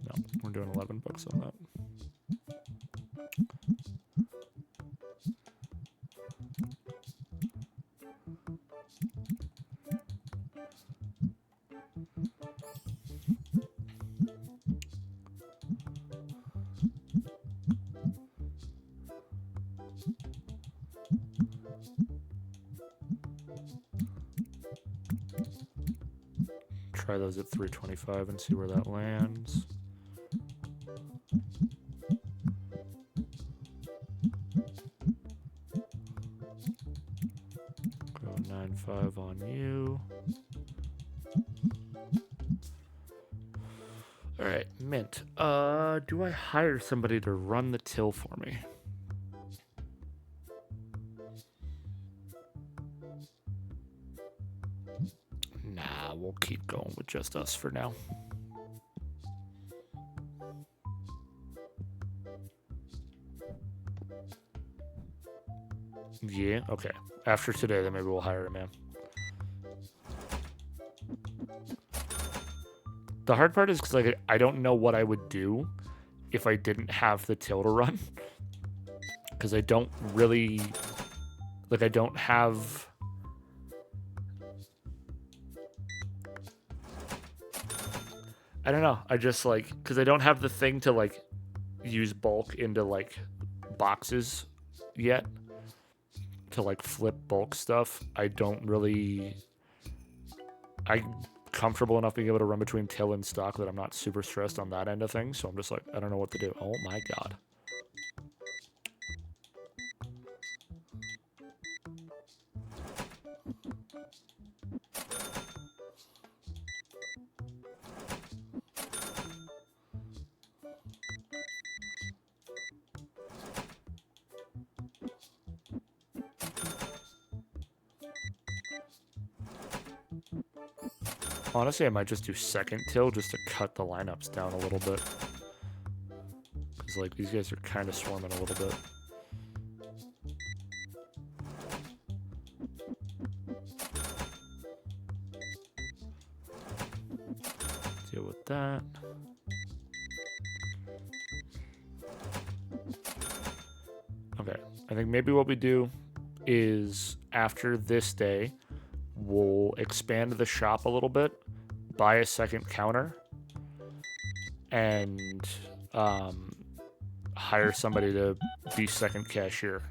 No, we're doing $11 on that. Try those at 325 and see where that lands. Go 9.5 on you. All right, mint. Do I hire somebody to run the till for me? Nah, we'll keep going with just us for now. Yeah, okay. After today, then maybe we'll hire a man. The hard part is because like I don't know what I would do if I didn't have the till to run. Because I don't really... Like, I don't have... I don't know. I just, like... Because I don't have the thing to, like, use bulk into, like, boxes yet. To, like, flip bulk stuff. I don't really... I'm comfortable enough being able to run between till and stock that I'm not super stressed on that end of things. So I'm just like, I don't know what to do. Oh my god. Honestly, I might just do second till just to cut the lineups down a little bit. Because, like, these guys are kind of swarming a little bit. Deal with that. Okay, I think maybe what we do is after this day, we'll expand the shop a little bit, buy a second counter, and hire somebody to be second cashier.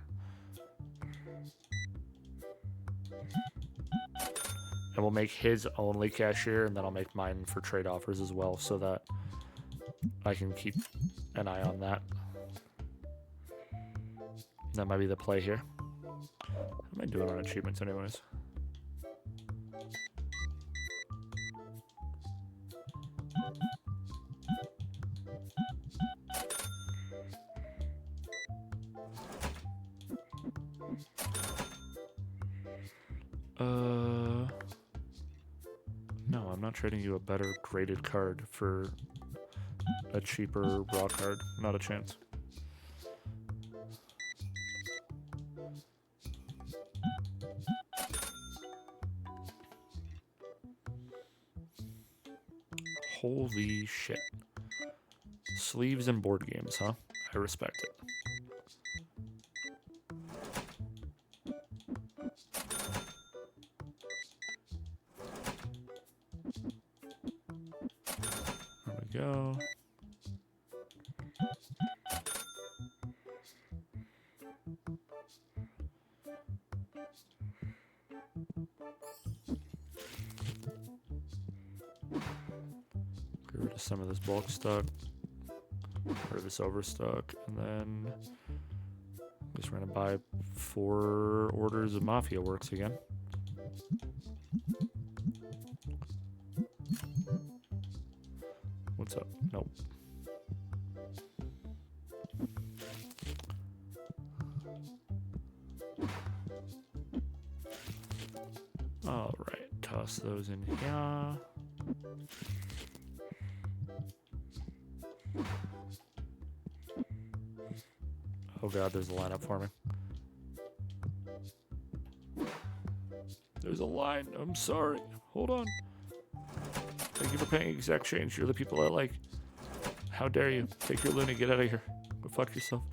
And we'll make his only cashier, and then I'll make mine for trade offers as well, so that I can keep an eye on that. That might be the play here. What am I doing on achievements anyways? No, I'm not trading you a better graded card for a cheaper raw card. Not a chance. Holy shit. Sleeves and board games, huh? I respect it. There we go. Get rid of some of this bulk stock. Or this overstock. And then just we're gonna buy 4 orders of Mafia Works again. What's up? Nope. Alright, toss those in here. Oh god, there's a lineup for me. There's a line. I'm sorry. Hold on. Thank you for paying exact change. You're the people I like. How dare you? Take your Luna, get out of here. Go fuck yourself.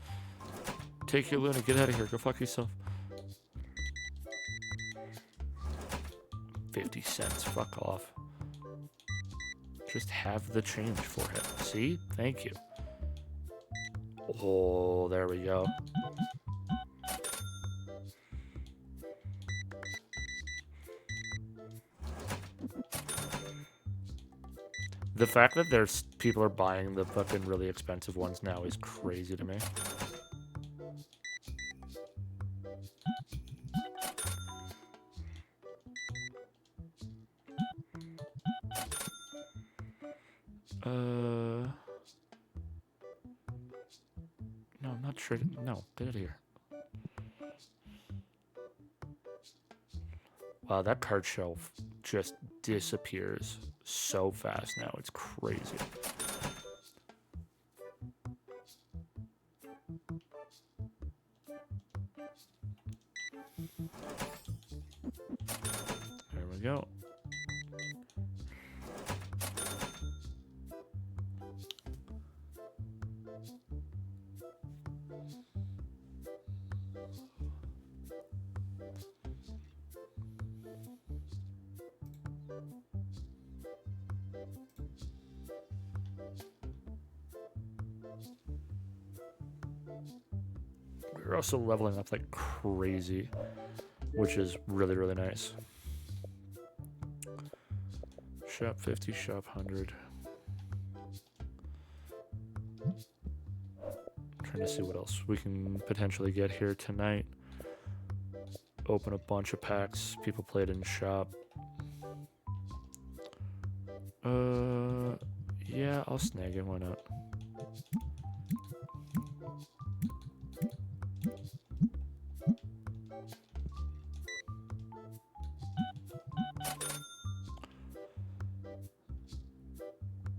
Take your Luna, get out of here. Go fuck yourself. 50 cents. Fuck off. Just have the change for him. See? Thank you. Oh, there we go. The fact that there's people are buying the fucking really expensive ones now is crazy to me. No, I'm not trading. No, get out of here. Wow, that card shelf just disappears so fast now. It's crazy. There we go. We're also leveling up like crazy, which is really, really nice. Shop 50, shop 100. Trying to see what else we can potentially get here tonight. Open a bunch of packs. People played in shop. Yeah, I'll snag it. Why not?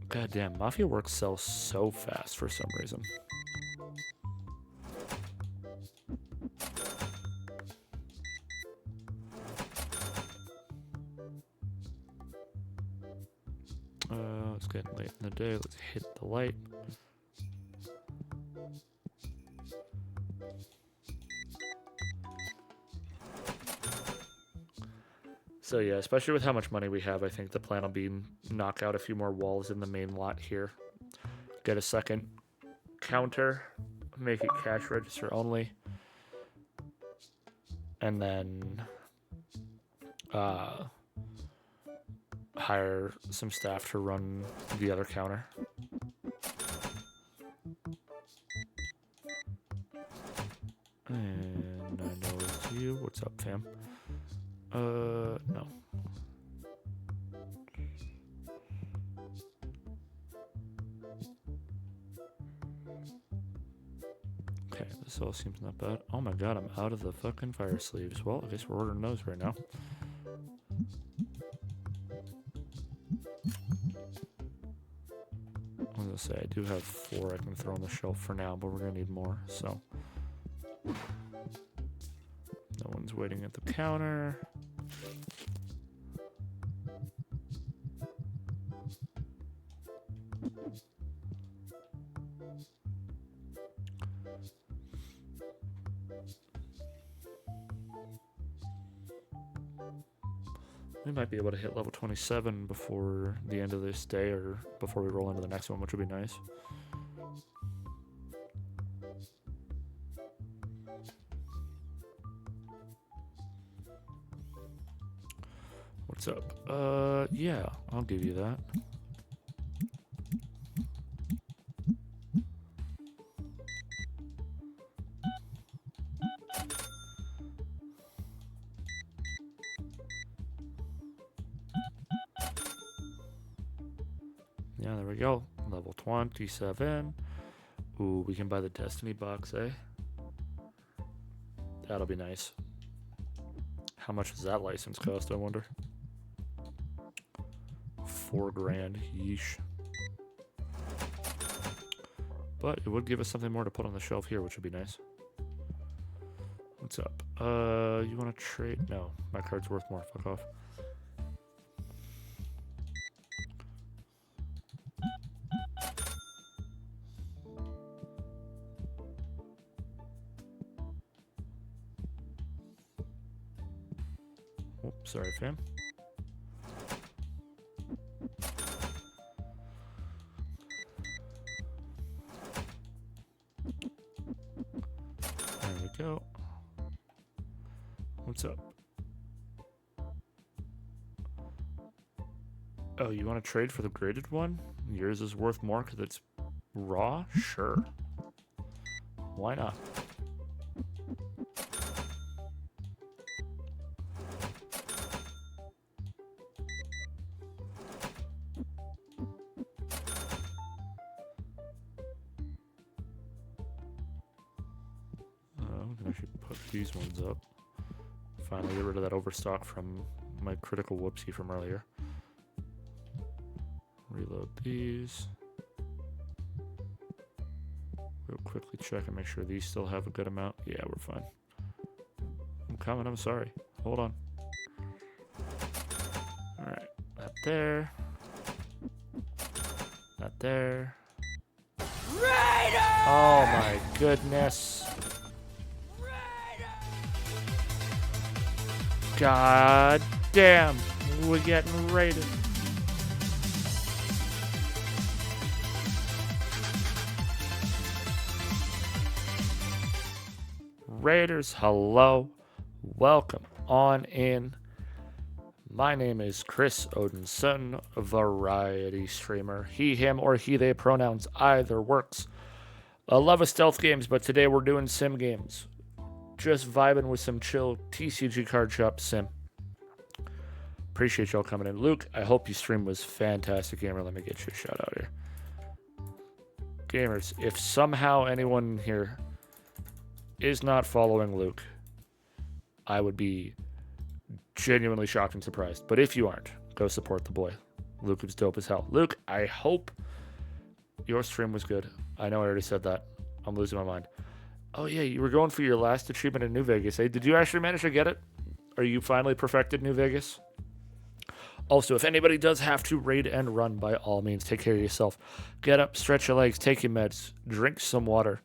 God damn, Mafia Works sells so fast for some reason. It's getting late in the day. Let's hit the light. So yeah, especially with how much money we have, I think the plan will be knock out a few more walls in the main lot here. Get a second counter, make it cash register only, and then hire some staff to run the other counter. And I know it's you. What's up, fam? No. Okay, this all seems not bad. Oh my god, I'm out of the fucking fire sleeves. Well, I guess we're ordering those right now. I was gonna say, I do have 4 I can throw on the shelf for now, but we're gonna need more, so. No one's waiting at the counter. We might be able to hit level 27 before the end of this day or before we roll into the next one, which would be nice. What's up? Yeah, I'll give you that. Yeah, there we go. Level 27. Ooh, we can buy the Destiny box, eh? That'll be nice. How much does that license cost, I wonder? 4 grand. Yeesh. But it would give us something more to put on the shelf here, which would be nice. What's up? You want to trade? No, my card's worth more. Fuck off. Oops, sorry, fam. There we go. What's up? Oh, you want to trade for the graded one? Yours is worth more because it's raw? Sure. Why not? these ones up. Finally get rid of that overstock from my critical whoopsie from earlier. Reload these. We'll quickly check and make sure these still have a good amount. Yeah, we're fine. I'm coming, I'm sorry. Hold on. Alright, that there. That there. Raider! Oh my goodness. God damn, we're getting raided. Raiders, hello. Welcome on in. My name is Chris Odinson, variety streamer. He, him, or he, they pronouns either works. I love stealth games, but today we're doing sim games. Just vibing with some chill TCG card shop sim. Appreciate y'all coming in. Luke, I hope your stream was fantastic, gamer. Let me get you a shout out here. Gamers, if somehow anyone here is not following Luke, I would be genuinely shocked and surprised. But if you aren't, go support the boy. Luke is dope as hell. Luke, I hope your stream was good. I know I already said that. I'm losing my mind. Oh yeah, you were going for your last achievement in New Vegas, eh? Did you actually manage to get it? Are you finally perfected New Vegas? Also, if anybody does have to raid and run, by all means, take care of yourself. Get up, stretch your legs, take your meds, drink some water,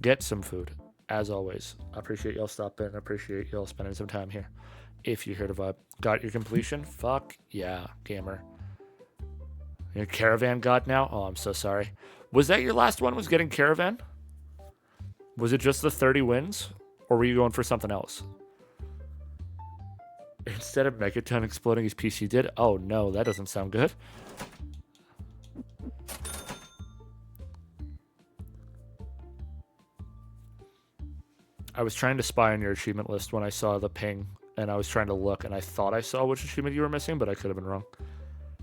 get some food. As always, I appreciate y'all stopping. I appreciate y'all spending some time here. If you're here to vibe. Got your completion? Fuck yeah, gamer. Your caravan god now? Oh, I'm so sorry. Was that your last one, was getting caravan? Was it just the 30 wins? Or were you going for something else? Instead of Megaton exploding, his PC did? Oh no, that doesn't sound good. I was trying to spy on your achievement list when I saw the ping, and I was trying to look, and I thought I saw which achievement you were missing, but I could have been wrong.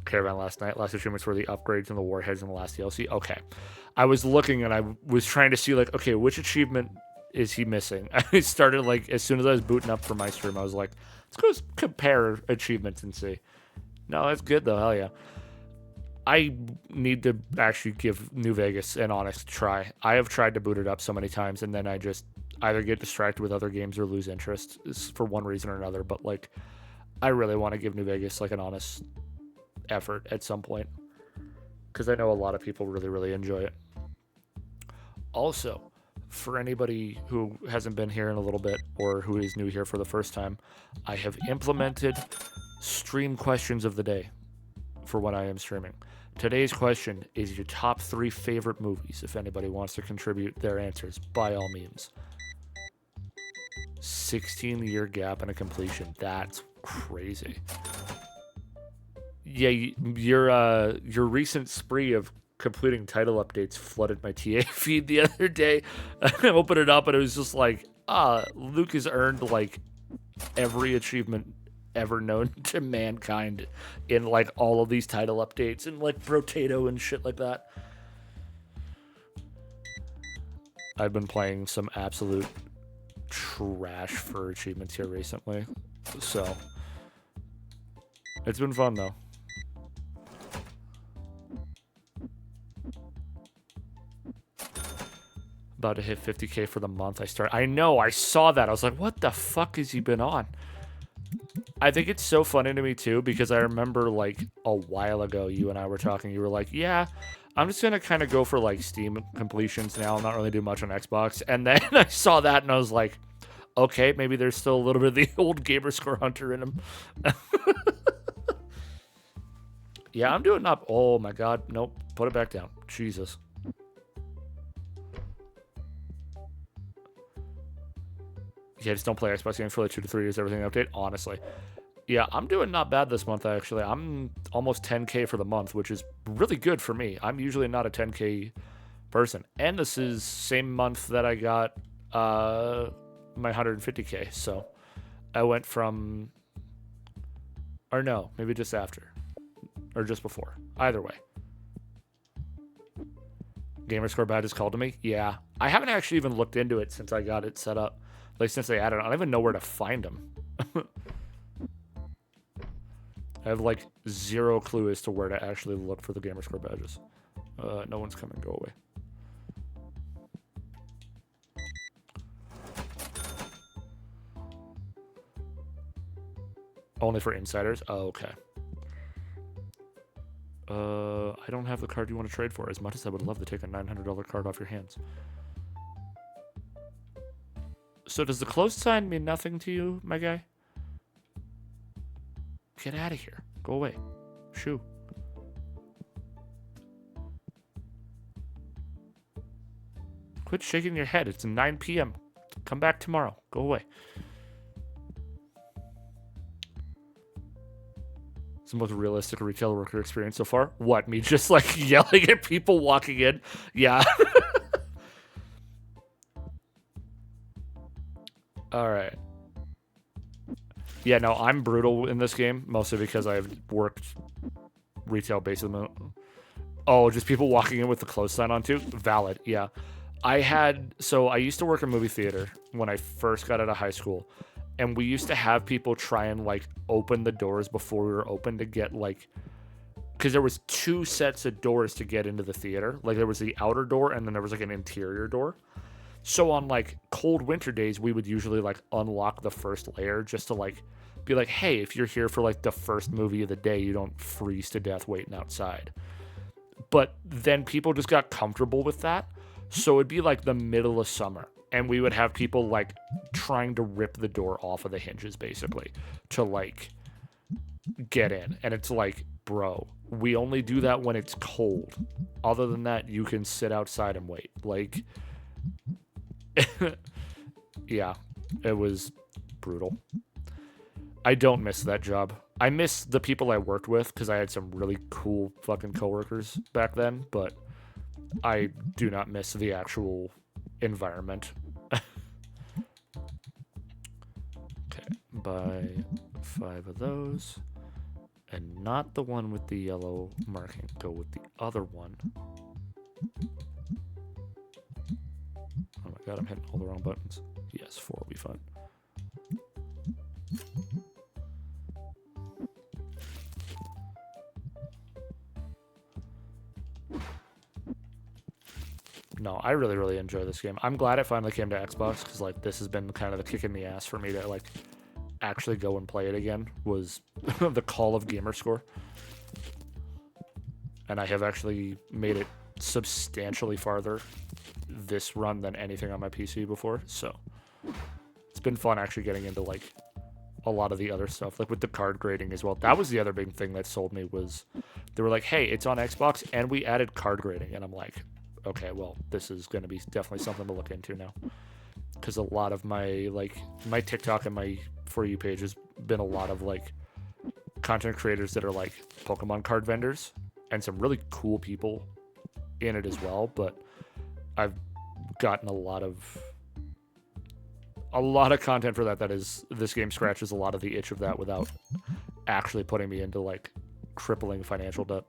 Caravan last night. Last achievements were the upgrades and the warheads in the last DLC. Okay. I was looking, and I was trying to see, like, okay, which achievement is he missing? I started, like, as soon as I was booting up for my stream, I was like, let's go compare achievements and see. No, that's good, though. Hell yeah. I need to actually give New Vegas an honest try. I have tried to boot it up so many times, and then I just either get distracted with other games or lose interest for one reason or another. But, like, I really want to give New Vegas, like, an honest effort at some point, because I know a lot of people really, really enjoy it. Also, for anybody who hasn't been here in a little bit or who is new here for the first time, I have implemented stream questions of the day for when I am streaming. Today's question is your top 3 favorite movies. If anybody wants to contribute their answers, by all means. 16-year gap and a completion. That's crazy. Yeah, your recent spree of completing title updates flooded my TA feed the other day. I opened it up and it was just like, Luke has earned like every achievement ever known to mankind in like all of these title updates and like Brotato and shit like that. I've been playing some absolute trash for achievements here recently, so it's been fun though. About to hit 50k for the month. I know, I saw that. I was like, what the fuck has he been on? I think it's so funny to me too, because I remember like a while ago you and I were talking, you were like, yeah, I'm just gonna kind of go for like Steam completions now, not really do much on Xbox. And then I saw that and I was like, okay, maybe there's still a little bit of the old Gamerscore Hunter in him. Yeah, I'm doing up. Oh my god, nope, put it back down. Jesus. Yeah, just don't play Xbox games for like 2 to 3 years, everything update, honestly. Yeah, I'm doing not bad this month, actually. I'm almost 10k for the month, which is really good for me. I'm usually not a 10k person. And this is same month that I got my 150k, so I went from... Or no, maybe just after. Or just before. Either way. Gamerscore Badge is called to me? Yeah. I haven't actually even looked into it since I got it set up. Like, since they added, I don't even know where to find them. I have like zero clue as to where to actually look for the Gamerscore badges. No one's coming. Go away. Only for insiders? Oh, okay. I don't have the card you want to trade for, as much as I would love to take a $900 card off your hands. So does the closed sign mean nothing to you, my guy? Get out of here. Go away. Shoo. Quit shaking your head. It's 9 p.m. Come back tomorrow. Go away. It's the most realistic retail worker experience so far. What, me just like yelling at people walking in? Yeah. All right. Yeah, no, I'm brutal in this game, mostly because I've worked retail basically. Oh, just people walking in with the close sign on too? Valid, yeah. I used to work in movie theater when I first got out of high school, and we used to have people try and like open the doors before we were open to get like, because there was 2 sets of doors to get into the theater. Like there was the outer door and then there was like an interior door. So on like cold winter days, we would usually like unlock the first layer just to like be like, hey, if you're here for like the first movie of the day, you don't freeze to death waiting outside. But then people just got comfortable with that. So it'd be like the middle of summer, and we would have people like trying to rip the door off of the hinges basically to like get in. And it's like, bro, we only do that when it's cold. Other than that, you can sit outside and wait. Like, yeah, it was brutal. I don't miss that job. I miss the people I worked with because I had some really cool fucking coworkers back then, but I do not miss the actual environment. Okay, buy 5 of those. And not the one with the yellow marking. Go with the other one. Oh my god, I'm hitting all the wrong buttons. Yes, 4 will be fine. No, I really, really enjoy this game. I'm glad it finally came to Xbox because like this has been kind of the kick in the ass for me to like actually go and play it again. Was the call of Gamerscore, and I have actually made it substantially farther this run than anything on my PC before. So it's been fun actually getting into like a lot of the other stuff, like with the card grading as well. That was the other big thing that sold me was they were like, hey, it's on Xbox and we added card grading, and I'm like, okay, well, this is going to be definitely something to look into now. Because a lot of my, like, my TikTok and my For You page has been a lot of, like, content creators that are, like, Pokemon card vendors. And some really cool people in it as well. But I've gotten a lot of content for that is, this game scratches a lot of the itch of that without actually putting me into, like, crippling financial debt.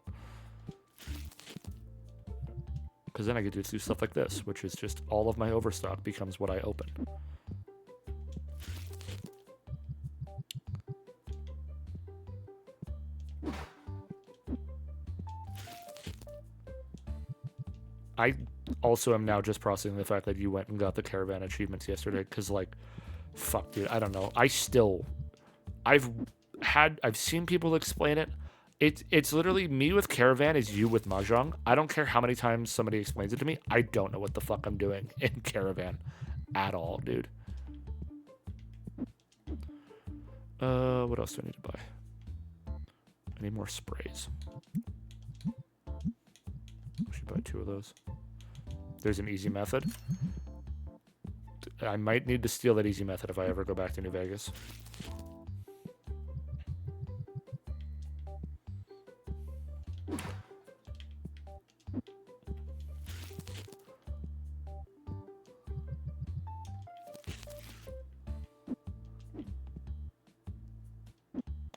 Because then I get to do stuff like this, which is just all of my overstock becomes what I open. I also am now just processing the fact that you went and got the caravan achievements yesterday, because like, fuck, dude, I don't know. I've seen people explain it. It's literally me with caravan is you with mahjong. I don't care how many times somebody explains it to me. I don't know what the fuck I'm doing in caravan at all, dude. What else do I need to buy? I need more sprays. I should buy 2 of those. There's an easy method. I might need to steal that easy method if I ever go back to New Vegas.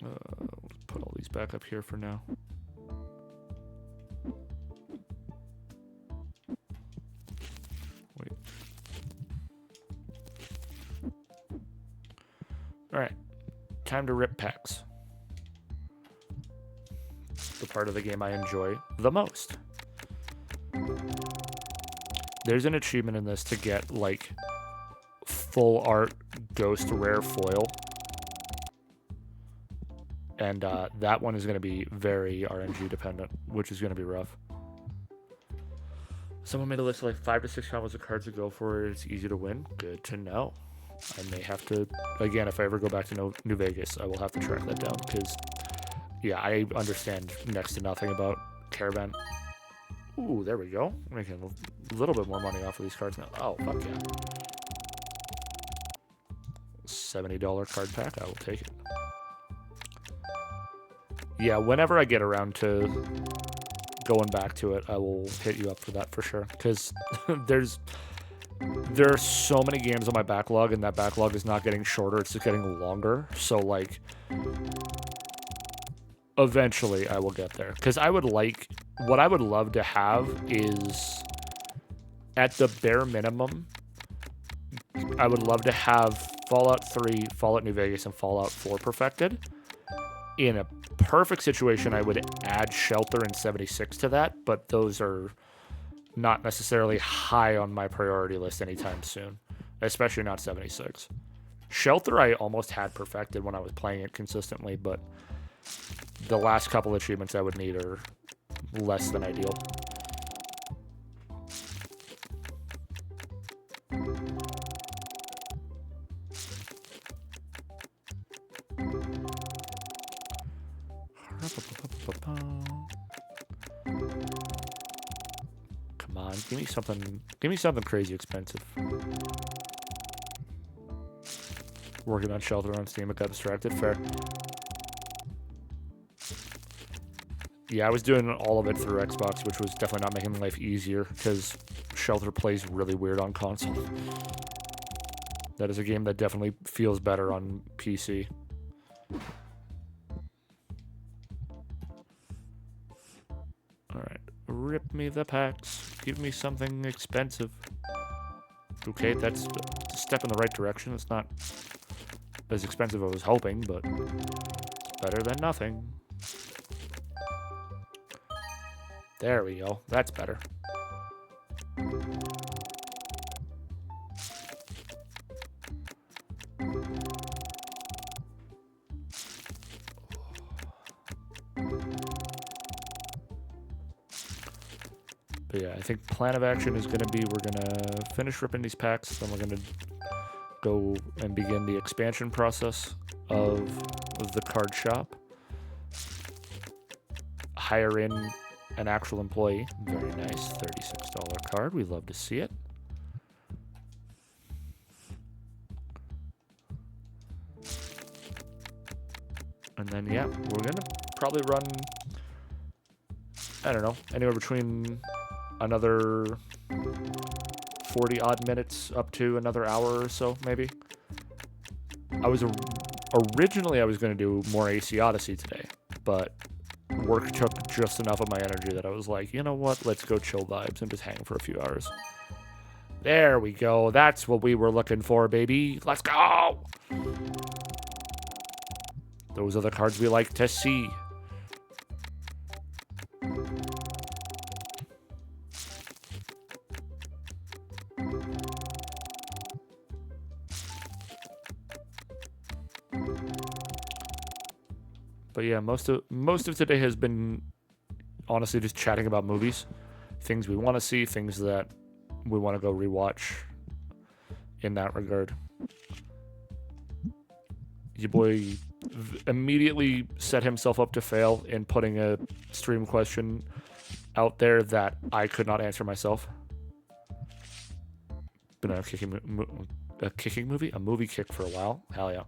We'll put all these back up here for now. Wait. time to rip packs. The part of the game I enjoy the most. There's an achievement in this to get, like, full art ghost rare foil. And that one is going to be very RNG dependent, which is going to be rough. Someone made a list of like 5 to 6 combos of cards to go for. It's easy to win. Good to know. I may have to, again, if I ever go back to New Vegas, I will have to track that down because, yeah, I understand next to nothing about Caravan. Ooh, there we go. I'm making a little bit more money off of these cards now. Oh, fuck yeah. $70 card pack, I will take it. Yeah, whenever I get around to going back to it, I will hit you up for that for sure. Because there are so many games on my backlog, and that backlog is not getting shorter, it's just getting longer. So, like, eventually I will get there. Because what I would love to have is, at the bare minimum, I would love to have Fallout 3, Fallout New Vegas, and Fallout 4 perfected. In a perfect situation, I would add Shelter and 76 to that, but those are not necessarily high on my priority list anytime soon, especially not 76. Shelter I almost had perfected when I was playing it consistently, but the last couple achievements I would need are less than ideal. Come on, give me something crazy expensive. Working on Shelter on Steam, it got distracted. Fair. Yeah, I was doing all of it through Xbox, which was definitely not making life easier, because Shelter plays really weird on console. That is a game that definitely feels better on PC. Alright, rip me the packs. Give me something expensive. Okay, that's a step in the right direction. It's not as expensive as I was hoping, but it's better than nothing. There we go. That's better. But yeah, I think plan of action is going to be we're going to finish ripping these packs, then we're going to go and begin the expansion process of the card shop. Hire in an actual employee. Very nice. $36 card. We love to see it. And then, yeah, we're going to probably run, I don't know, anywhere between another 40 odd minutes up to another hour or so, maybe. Originally I was going to do more AC Odyssey today, but work took just enough of my energy that I was like, you know what, let's go chill vibes and just hang for a few hours. There we go. That's what we were looking for, baby. Let's go! Those are the cards we like to see. But yeah, most of today has been honestly just chatting about movies, things we want to see, things that we want to go rewatch in that regard. Your boy immediately set himself up to fail in putting a stream question out there that I could not answer myself. Been on a movie kick for a while. Hell yeah.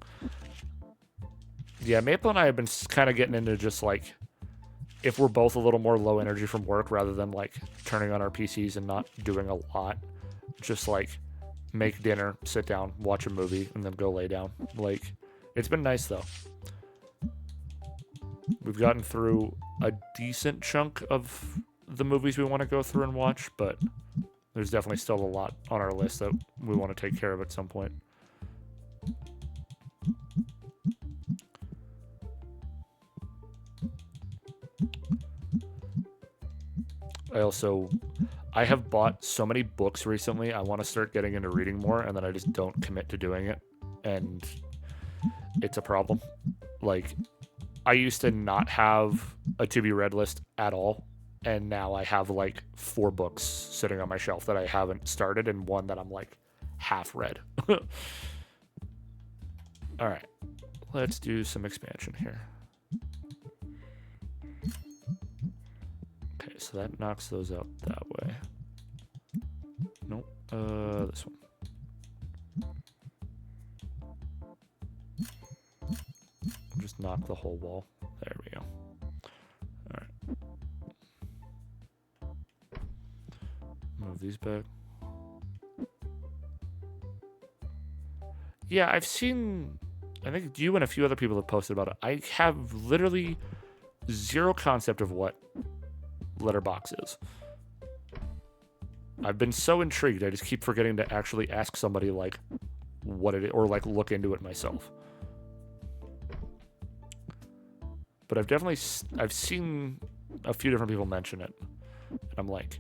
Yeah, Maple and I have been kind of getting into just like, if we're both a little more low energy from work rather than like turning on our PCs and not doing a lot, just like make dinner, sit down, watch a movie, and then go lay down. Like, it's been nice though. We've gotten through a decent chunk of the movies we want to go through and watch, but there's definitely still a lot on our list that we want to take care of at some point. I have bought so many books recently. I want to start getting into reading more, and then I just don't commit to doing it, and it's a problem. Like, I used to not have a to be read list at all, and now I have like 4 books sitting on my shelf that I haven't started, and one that I'm like half read. All right, let's do some expansion here. Okay, so that knocks those out that way. Nope. This one. Just knock the whole wall. There we go. All right. Move these back. Yeah, I've seen. I think you and a few other people have posted about it. I have literally zero concept of what letterbox is. I've been so intrigued. I just keep forgetting to actually ask somebody like what it is, or like look into it myself. But I've seen a few different people mention it, and I'm like,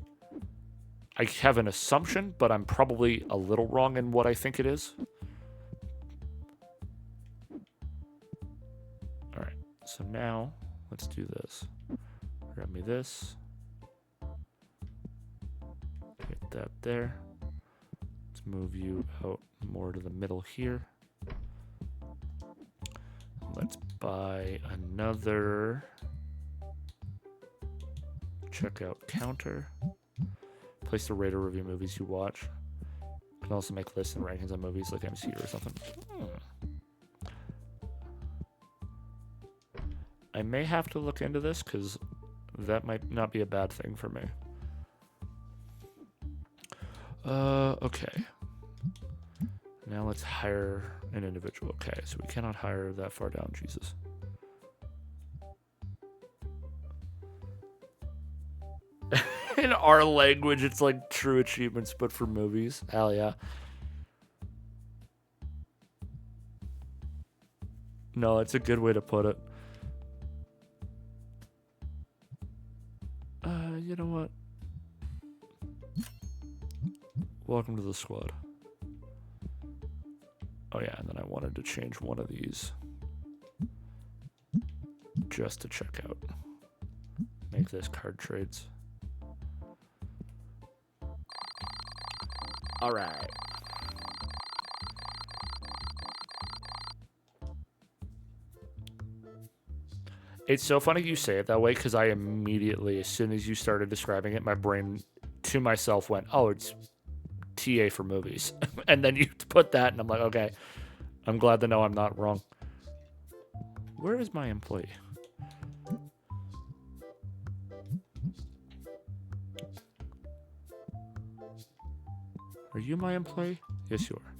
I have an assumption, but I'm probably a little wrong in what I think it is. All right, so now let's do this. Grab me this. Get that there. Let's move you out more to the middle here. Let's buy another checkout counter. Place to rate or review movies you watch. You can also make lists and rankings on movies like MCU or something. I may have to look into this because that might not be a bad thing for me. Okay. Now let's hire an individual. Okay, so we cannot hire that far down, Jesus. In our language, it's like true achievements, but for movies. Hell yeah. No, it's a good way to put it. You know what? Welcome to the squad. Oh yeah, and then I wanted to change one of these just to check out. Make this card trades. All right. It's so funny you say it that way because I immediately, as soon as you started describing it, my brain to myself went, oh, it's TA for movies. And then you put that, and I'm like, okay, I'm glad to know I'm not wrong. Where is my employee? Are you my employee? Yes, you are.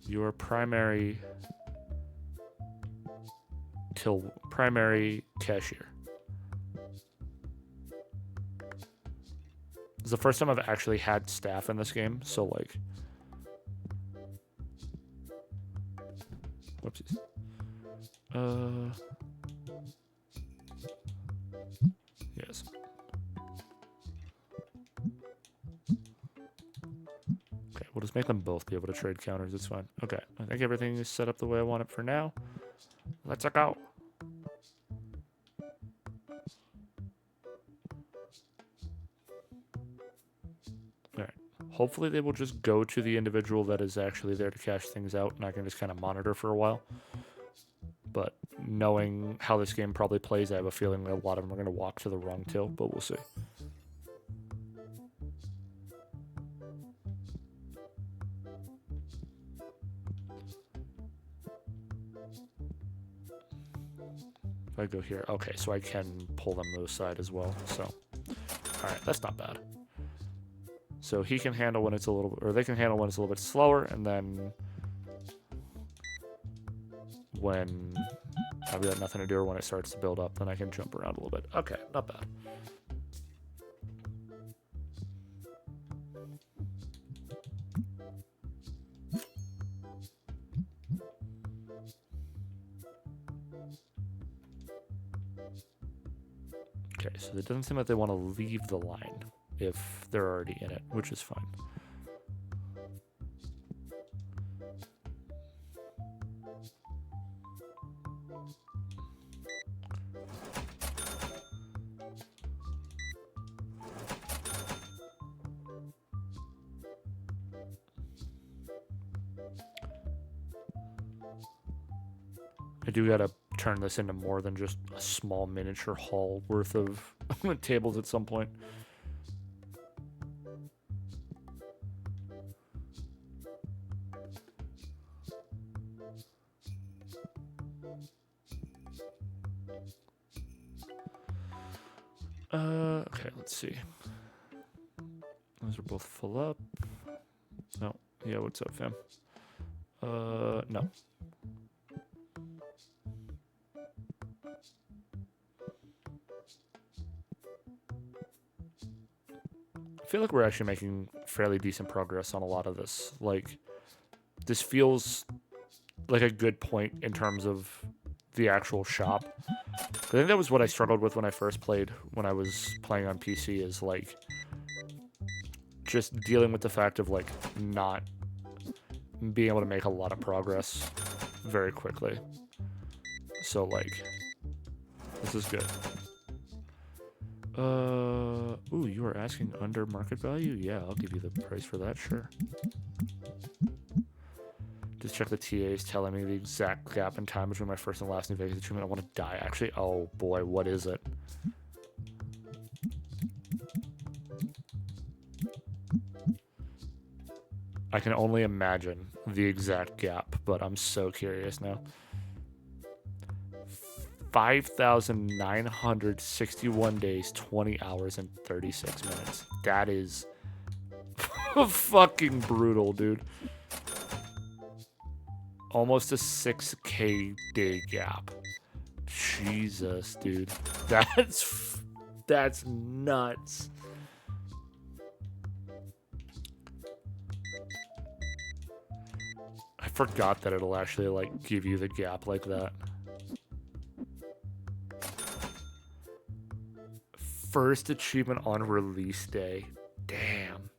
Your primary cashier. It's the first time I've actually had staff in this game, so like, whoopsies. Yes. Okay, we'll just make them both be able to trade counters. It's fine. Okay, I think everything is set up the way I want it for now. Let's go. All right. Hopefully they will just go to the individual that is actually there to cash things out, and I can just kind of monitor for a while. But knowing how this game probably plays, I have a feeling that a lot of them are going to walk to the wrong till, but we'll see. If I go here, okay, so I can pull them to the side as well. So, all right, that's not bad. So he can handle when it's a little, or they can handle when it's a little bit slower, and then when I've got nothing to do or when it starts to build up, then I can jump around a little bit. Okay, not bad. Okay, so it doesn't seem like they want to leave the line if they're already in it, which is fine. I do gotta turn this into more than just a small miniature hall worth of tables at some point. Okay, let's see. Those are both full up. No. Yeah, what's up, fam? No. I feel like we're actually making fairly decent progress on a lot of this. Like, this feels like a good point in terms of the actual shop. I think that was what I struggled with when I first played, when I was playing on PC, is like just dealing with the fact of like not being able to make a lot of progress very quickly. So like, this is good. Ooh, you are asking under market value? Yeah, I'll give you the price for that, sure. Just check the TAs telling me the exact gap in time between my first and last new vacancy treatment. I want to die, actually. Oh boy, what is it? I can only imagine the exact gap, but I'm so curious now. 5,961 days, 20 hours, and 36 minutes. That is fucking brutal, dude. Almost a 6K day gap. Jesus, dude. That's nuts. I forgot that it'll actually like give you the gap like that. First achievement on release day. Damn.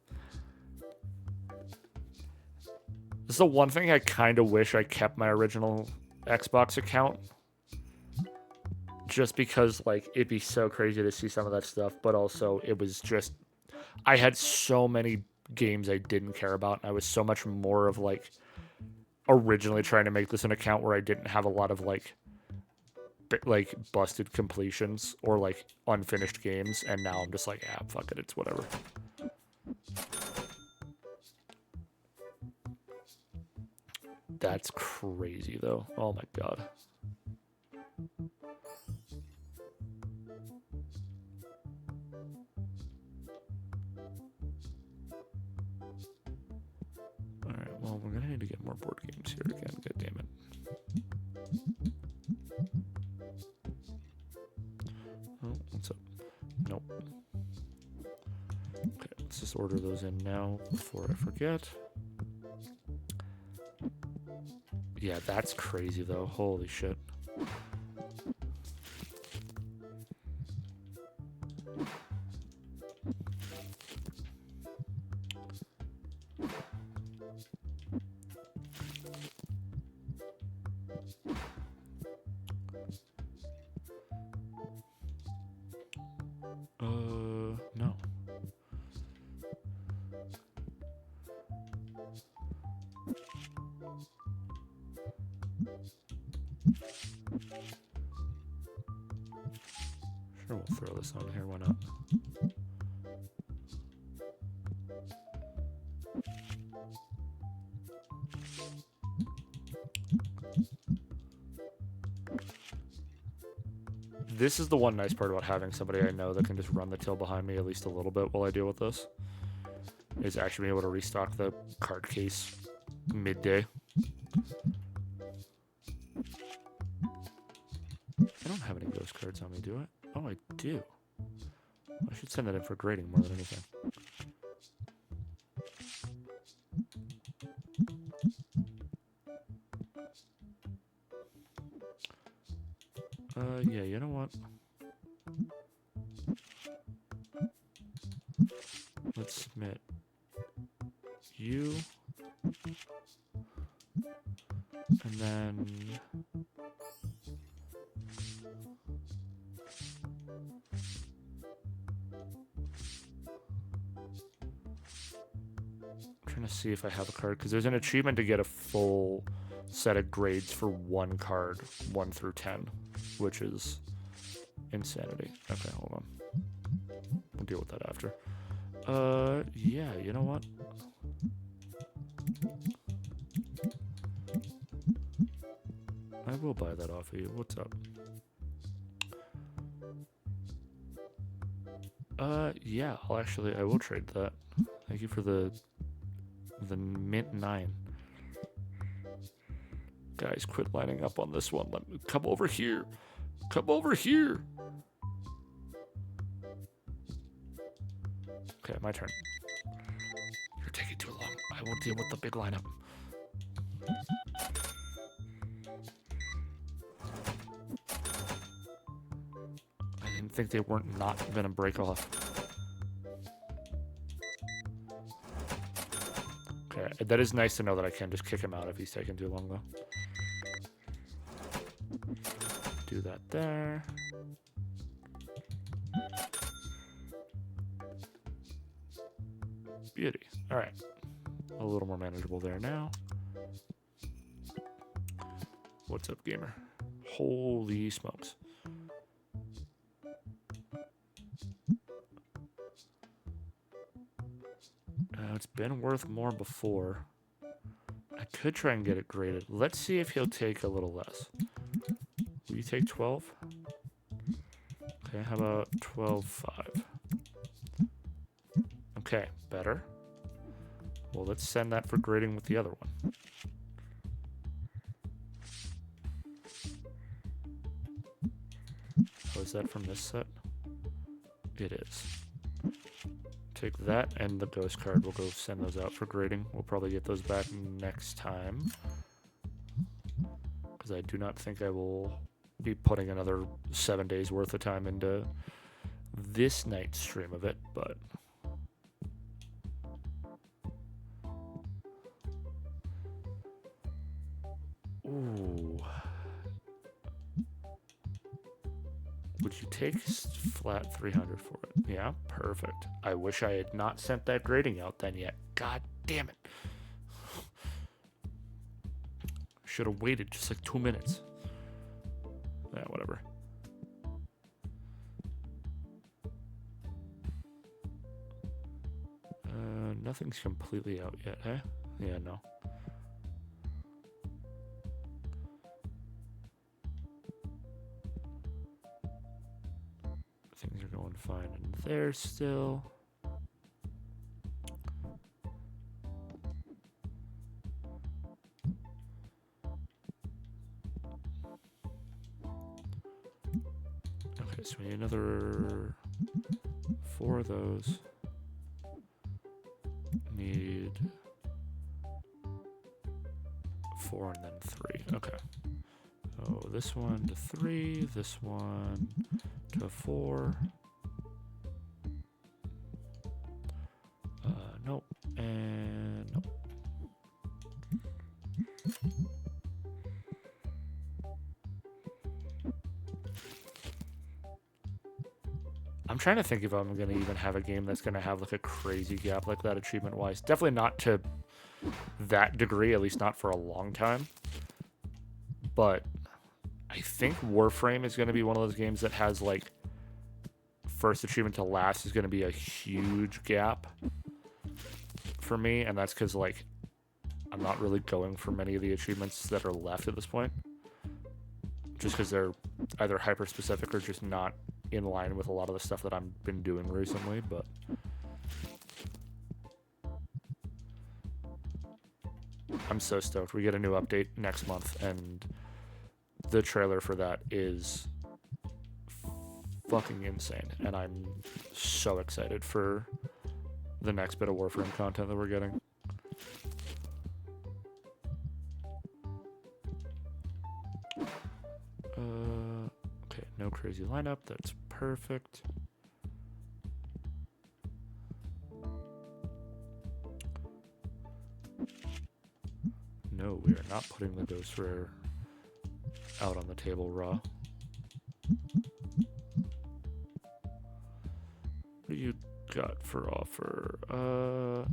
This is the one thing I kind of wish I kept my original Xbox account. Just because, like, it'd be so crazy to see some of that stuff, but also it was just... I had so many games I didn't care about, and I was so much more of, like, originally trying to make this an account where I didn't have a lot of, like busted completions or, like, unfinished games, and now I'm just like, ah, fuck it, it's whatever. That's crazy, though. Oh, my God. Alright, well, we're gonna need to get more board games here again. God damn it. Oh, what's up? Nope. Okay, let's just order those in now before I forget. Yeah, that's crazy, though. Holy shit. No. Sure, we'll throw this on here, why not? This is the one nice part about having somebody I know that can just run the till behind me at least a little bit while I deal with this. Is actually being able to restock the card case midday. I don't have any ghost cards on me, do I? Oh, I do. I should send that in for grading more than anything. Yeah, you know what? you. And then... I'm trying to see if I have a card, because there's an achievement to get a full set of grades for one card, 1 through 10, which is insanity. Okay, hold on. We'll deal with that after. Yeah, you know what? I will buy that off of you. What's up? Yeah, I will trade that. Thank you for the mint 9. Guys, quit lining up on this one. Let me come over here. Come over here. Okay, my turn. You're taking too long. I will deal with the big lineup. I didn't think they weren't not gonna break off. Okay, that is nice to know that I can just kick him out if he's taking too long, though. Do that there. Beauty. All right. A little more manageable there now. What's up, gamer? Holy smokes. It's been worth more before. I could try and get it graded. Let's see if he'll take a little less. Will you take 12? Okay, how about 12.5? Okay, better. Well, let's send that for grading with the other one. Oh, is that from this set? It is. Take that and the ghost card. We'll go send those out for grading. We'll probably get those back next time, because I do not think I will be putting another 7 days worth of time into this night's stream of it, but ooh. Would you take flat 300 for it? Yeah, perfect. I wish I had not sent that grading out then yet. God damn it. Should have waited just like 2 minutes. Yeah, whatever. Nothing's completely out yet, eh? Yeah, no. Things are going fine in there still. Okay, so we need another 4 of those. Need 4 and then 3. Okay. Oh, this one to 3, this one to 4. Nope. And nope. I'm trying to think if I'm going to even have a game that's going to have like a crazy gap like that achievement-wise. Definitely not to that degree, at least not for a long time. But I think Warframe is going to be one of those games that has like first achievement to last is going to be a huge gap for me, and that's because like I'm not really going for many of the achievements that are left at this point, just because they're either hyper specific or just not in line with a lot of the stuff that I've been doing recently. But I'm so stoked. We get a new update next month, and the trailer for that is fucking insane, and I'm so excited for the next bit of Warframe content that we're getting. Okay, no crazy lineup. That's perfect. No, we are not putting the ghost rare out on the table raw. What do you got for offer? No.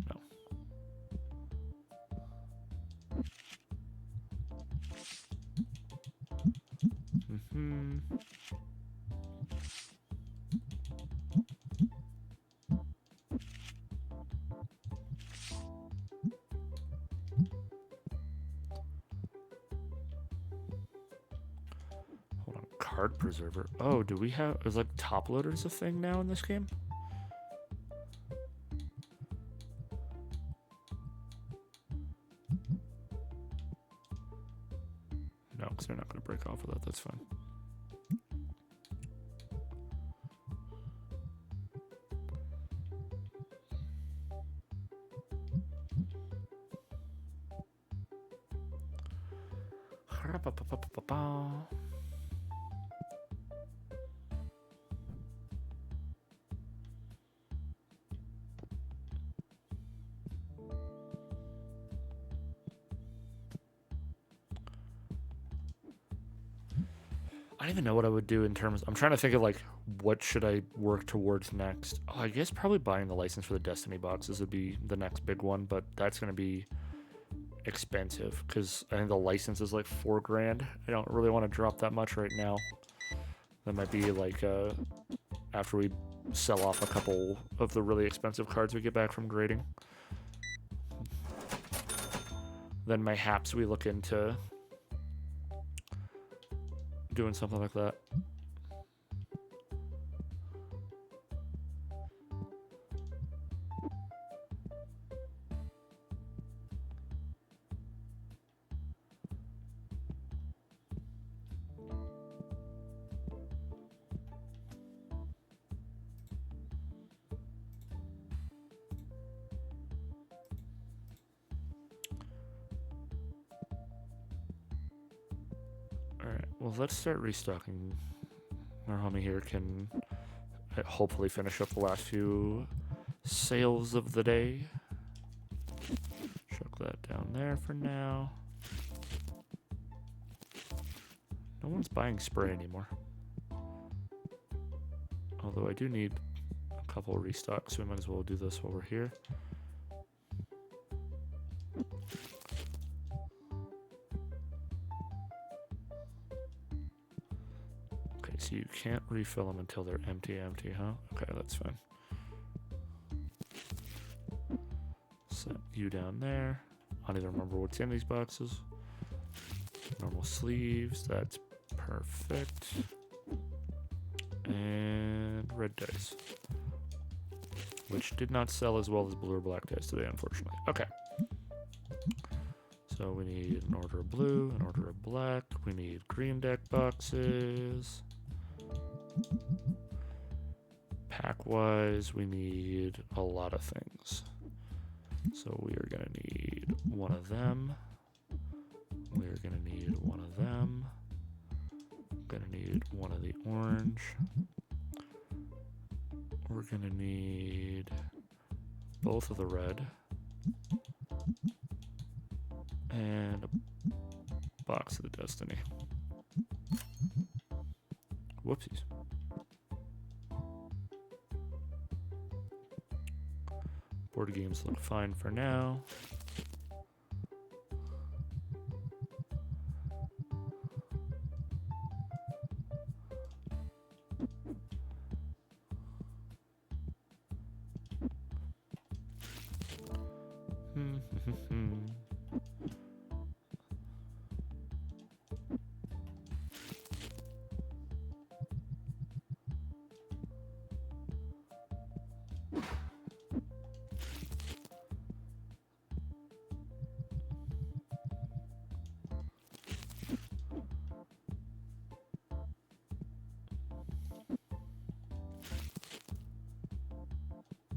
Hold on, card preserver. Oh, do we have? Is like top loaders a thing now in this game? No, because they're not going to break off of that. That's fine. I don't even know what I would do in terms. I'm trying to think of like what should I work towards next. Oh, I guess probably buying the license for the Destiny boxes would be the next big one, but that's going to be expensive because I think the license is like $4,000. I don't really want to drop that much right now. That might be like after we sell off a couple of the really expensive cards we get back from grading. Then mayhaps we look into doing something like that. Alright, well, let's start restocking. Our homie here can hopefully finish up the last few sales of the day. Chuck that down there for now. No one's buying spray anymore. Although I do need a couple restocks, so we might as well do this while we're here. Okay, so you can't refill them until they're empty, huh? Okay, that's fine. Set you down there. I don't even remember what's in these boxes. Normal sleeves, that's perfect. And red dice, which did not sell as well as blue or black dice today, unfortunately. Okay. So we need an order of blue, an order of black. We need green deck boxes. Pack-wise, we need a lot of things. So we are going to need one of them. We're going to need one of them. Going to need one of the orange. We're going to need both of the red. And a box of the Destiny. Whoopsies. Board games look fine for now.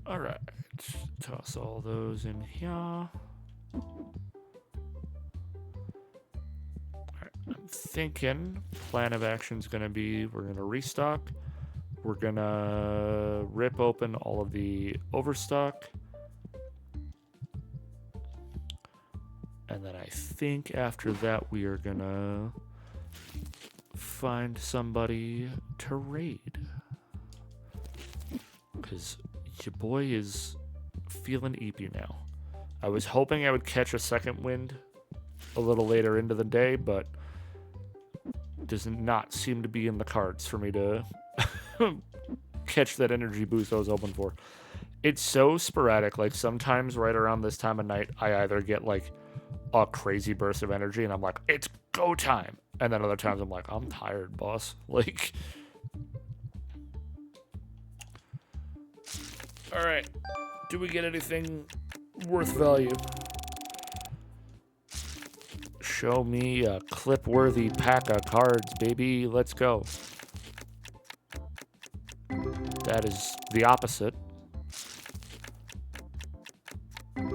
All right, toss all those in here. All right, I'm thinking plan of action is going to be we're going to restock. We're going to rip open all of the overstock. And then I think after that we are gonna find somebody to raid. Because your boy is feeling eepy now. I was hoping I would catch a second wind a little later into the day, but does not seem to be in the cards for me to catch that energy boost I was hoping for. It's so sporadic. Like sometimes right around this time of night, I either get like a crazy burst of energy and I'm like, it's go time. And then other times I'm like, I'm tired, boss. Like, all right, do we get anything worth value? Show me a clip-worthy pack of cards, baby. Let's go. That is the opposite.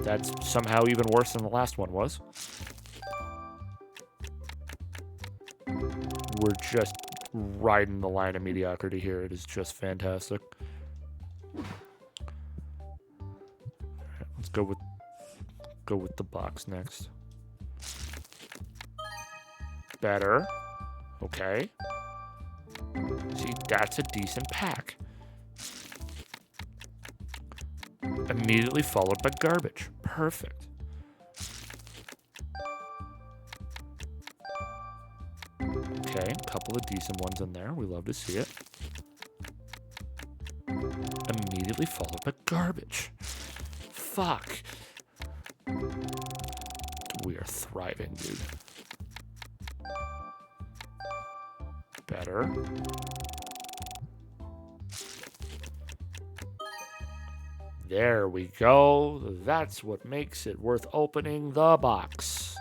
That's somehow even worse than the last one was. We're just riding the line of mediocrity here. It is just fantastic. Let's go with the box next. Better. Okay. See, that's a decent pack. Immediately followed by garbage. Perfect. Okay, a couple of decent ones in there. We love to see it. Immediately followed by garbage. Fuck. We are thriving, dude. Better. There we go. That's what makes it worth opening the box.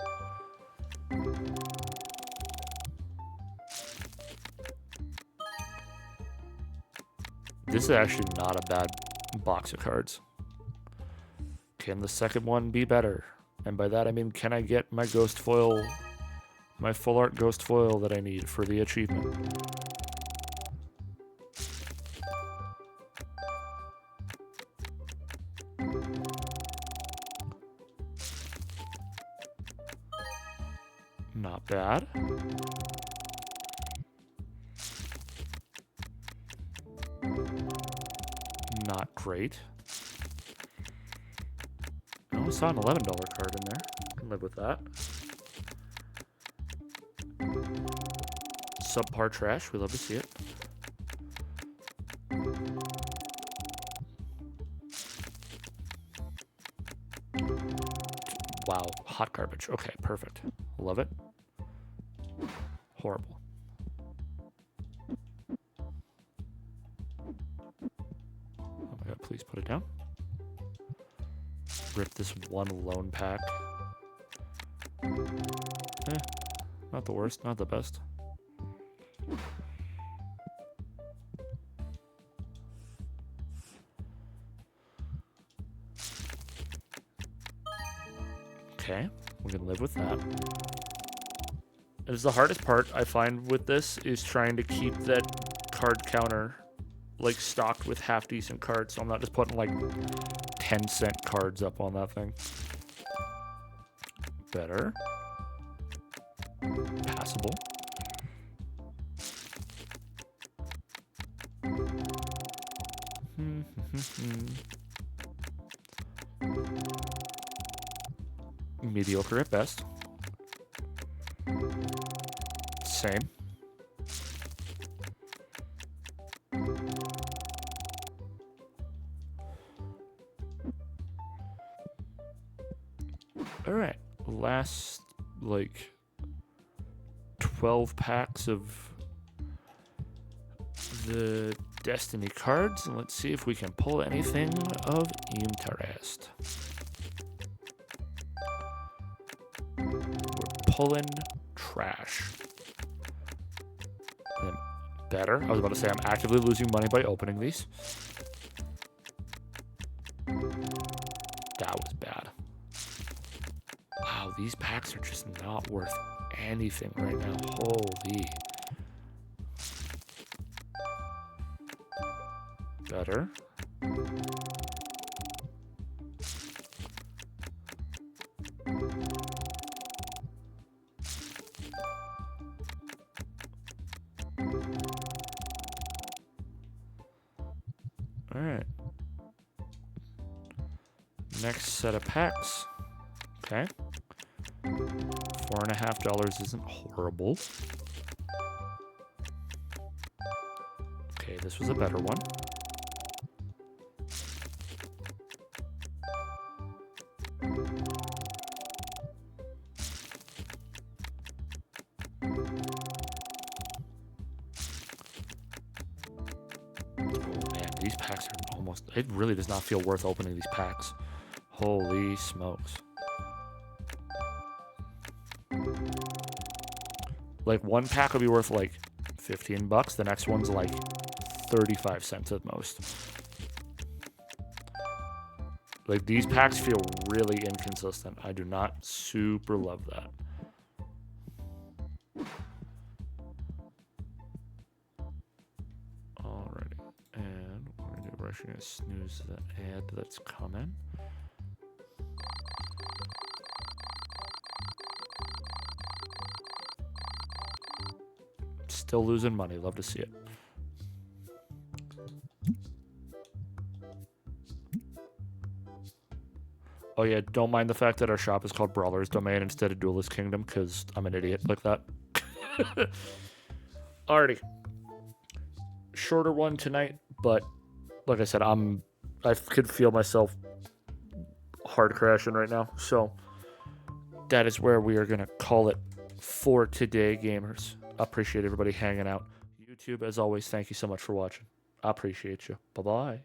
This is actually not a bad box of cards. Can the second one be better? And by that I mean, can I get my ghost foil, my full art ghost foil that I need for the achievement? Not bad. Not great. I only saw an $11 card in there. I can live with that. Subpar trash. We love to see it. Wow. Hot garbage. Okay, perfect. Love it. Horrible. Oh my god, please put it down. Rip this one lone pack. Not the worst, not the best. Okay, we can live with that. It is the hardest part I find with this is trying to keep that card counter like stocked with half decent cards, so I'm not just putting like 10-cent cards up on that thing. Better. Passable. Mediocre at best. Same. All right, last like 12 packs of the Destiny cards, and let's see if we can pull anything of interest. We're pulling trash. And then better. I was about to say I'm actively losing money by opening these. That was bad. Wow, these packs are just not worth anything right now. Holy. Better. Alright. Next set of packs. Okay. $4.50 isn't horrible. Okay, this was a better one. Oh man, these packs are almost... It really does not feel worth opening these packs. Holy smokes. Like, one pack would be worth like 15 bucks. The next one's like 35 cents at most. Like, these packs feel really inconsistent. I do not super love that. Alrighty. And we're actually going to snooze the ad that's coming. Still losing money. Love to see it. Oh yeah, don't mind the fact that our shop is called Brawler's Domain instead of Duelist Kingdom, because I'm an idiot like that. Alrighty. Shorter one tonight, but like I said, I could feel myself hard crashing right now. So that is where we are going to call it for today, gamers. I appreciate everybody hanging out. YouTube, as always, thank you so much for watching. I appreciate you. Bye-bye.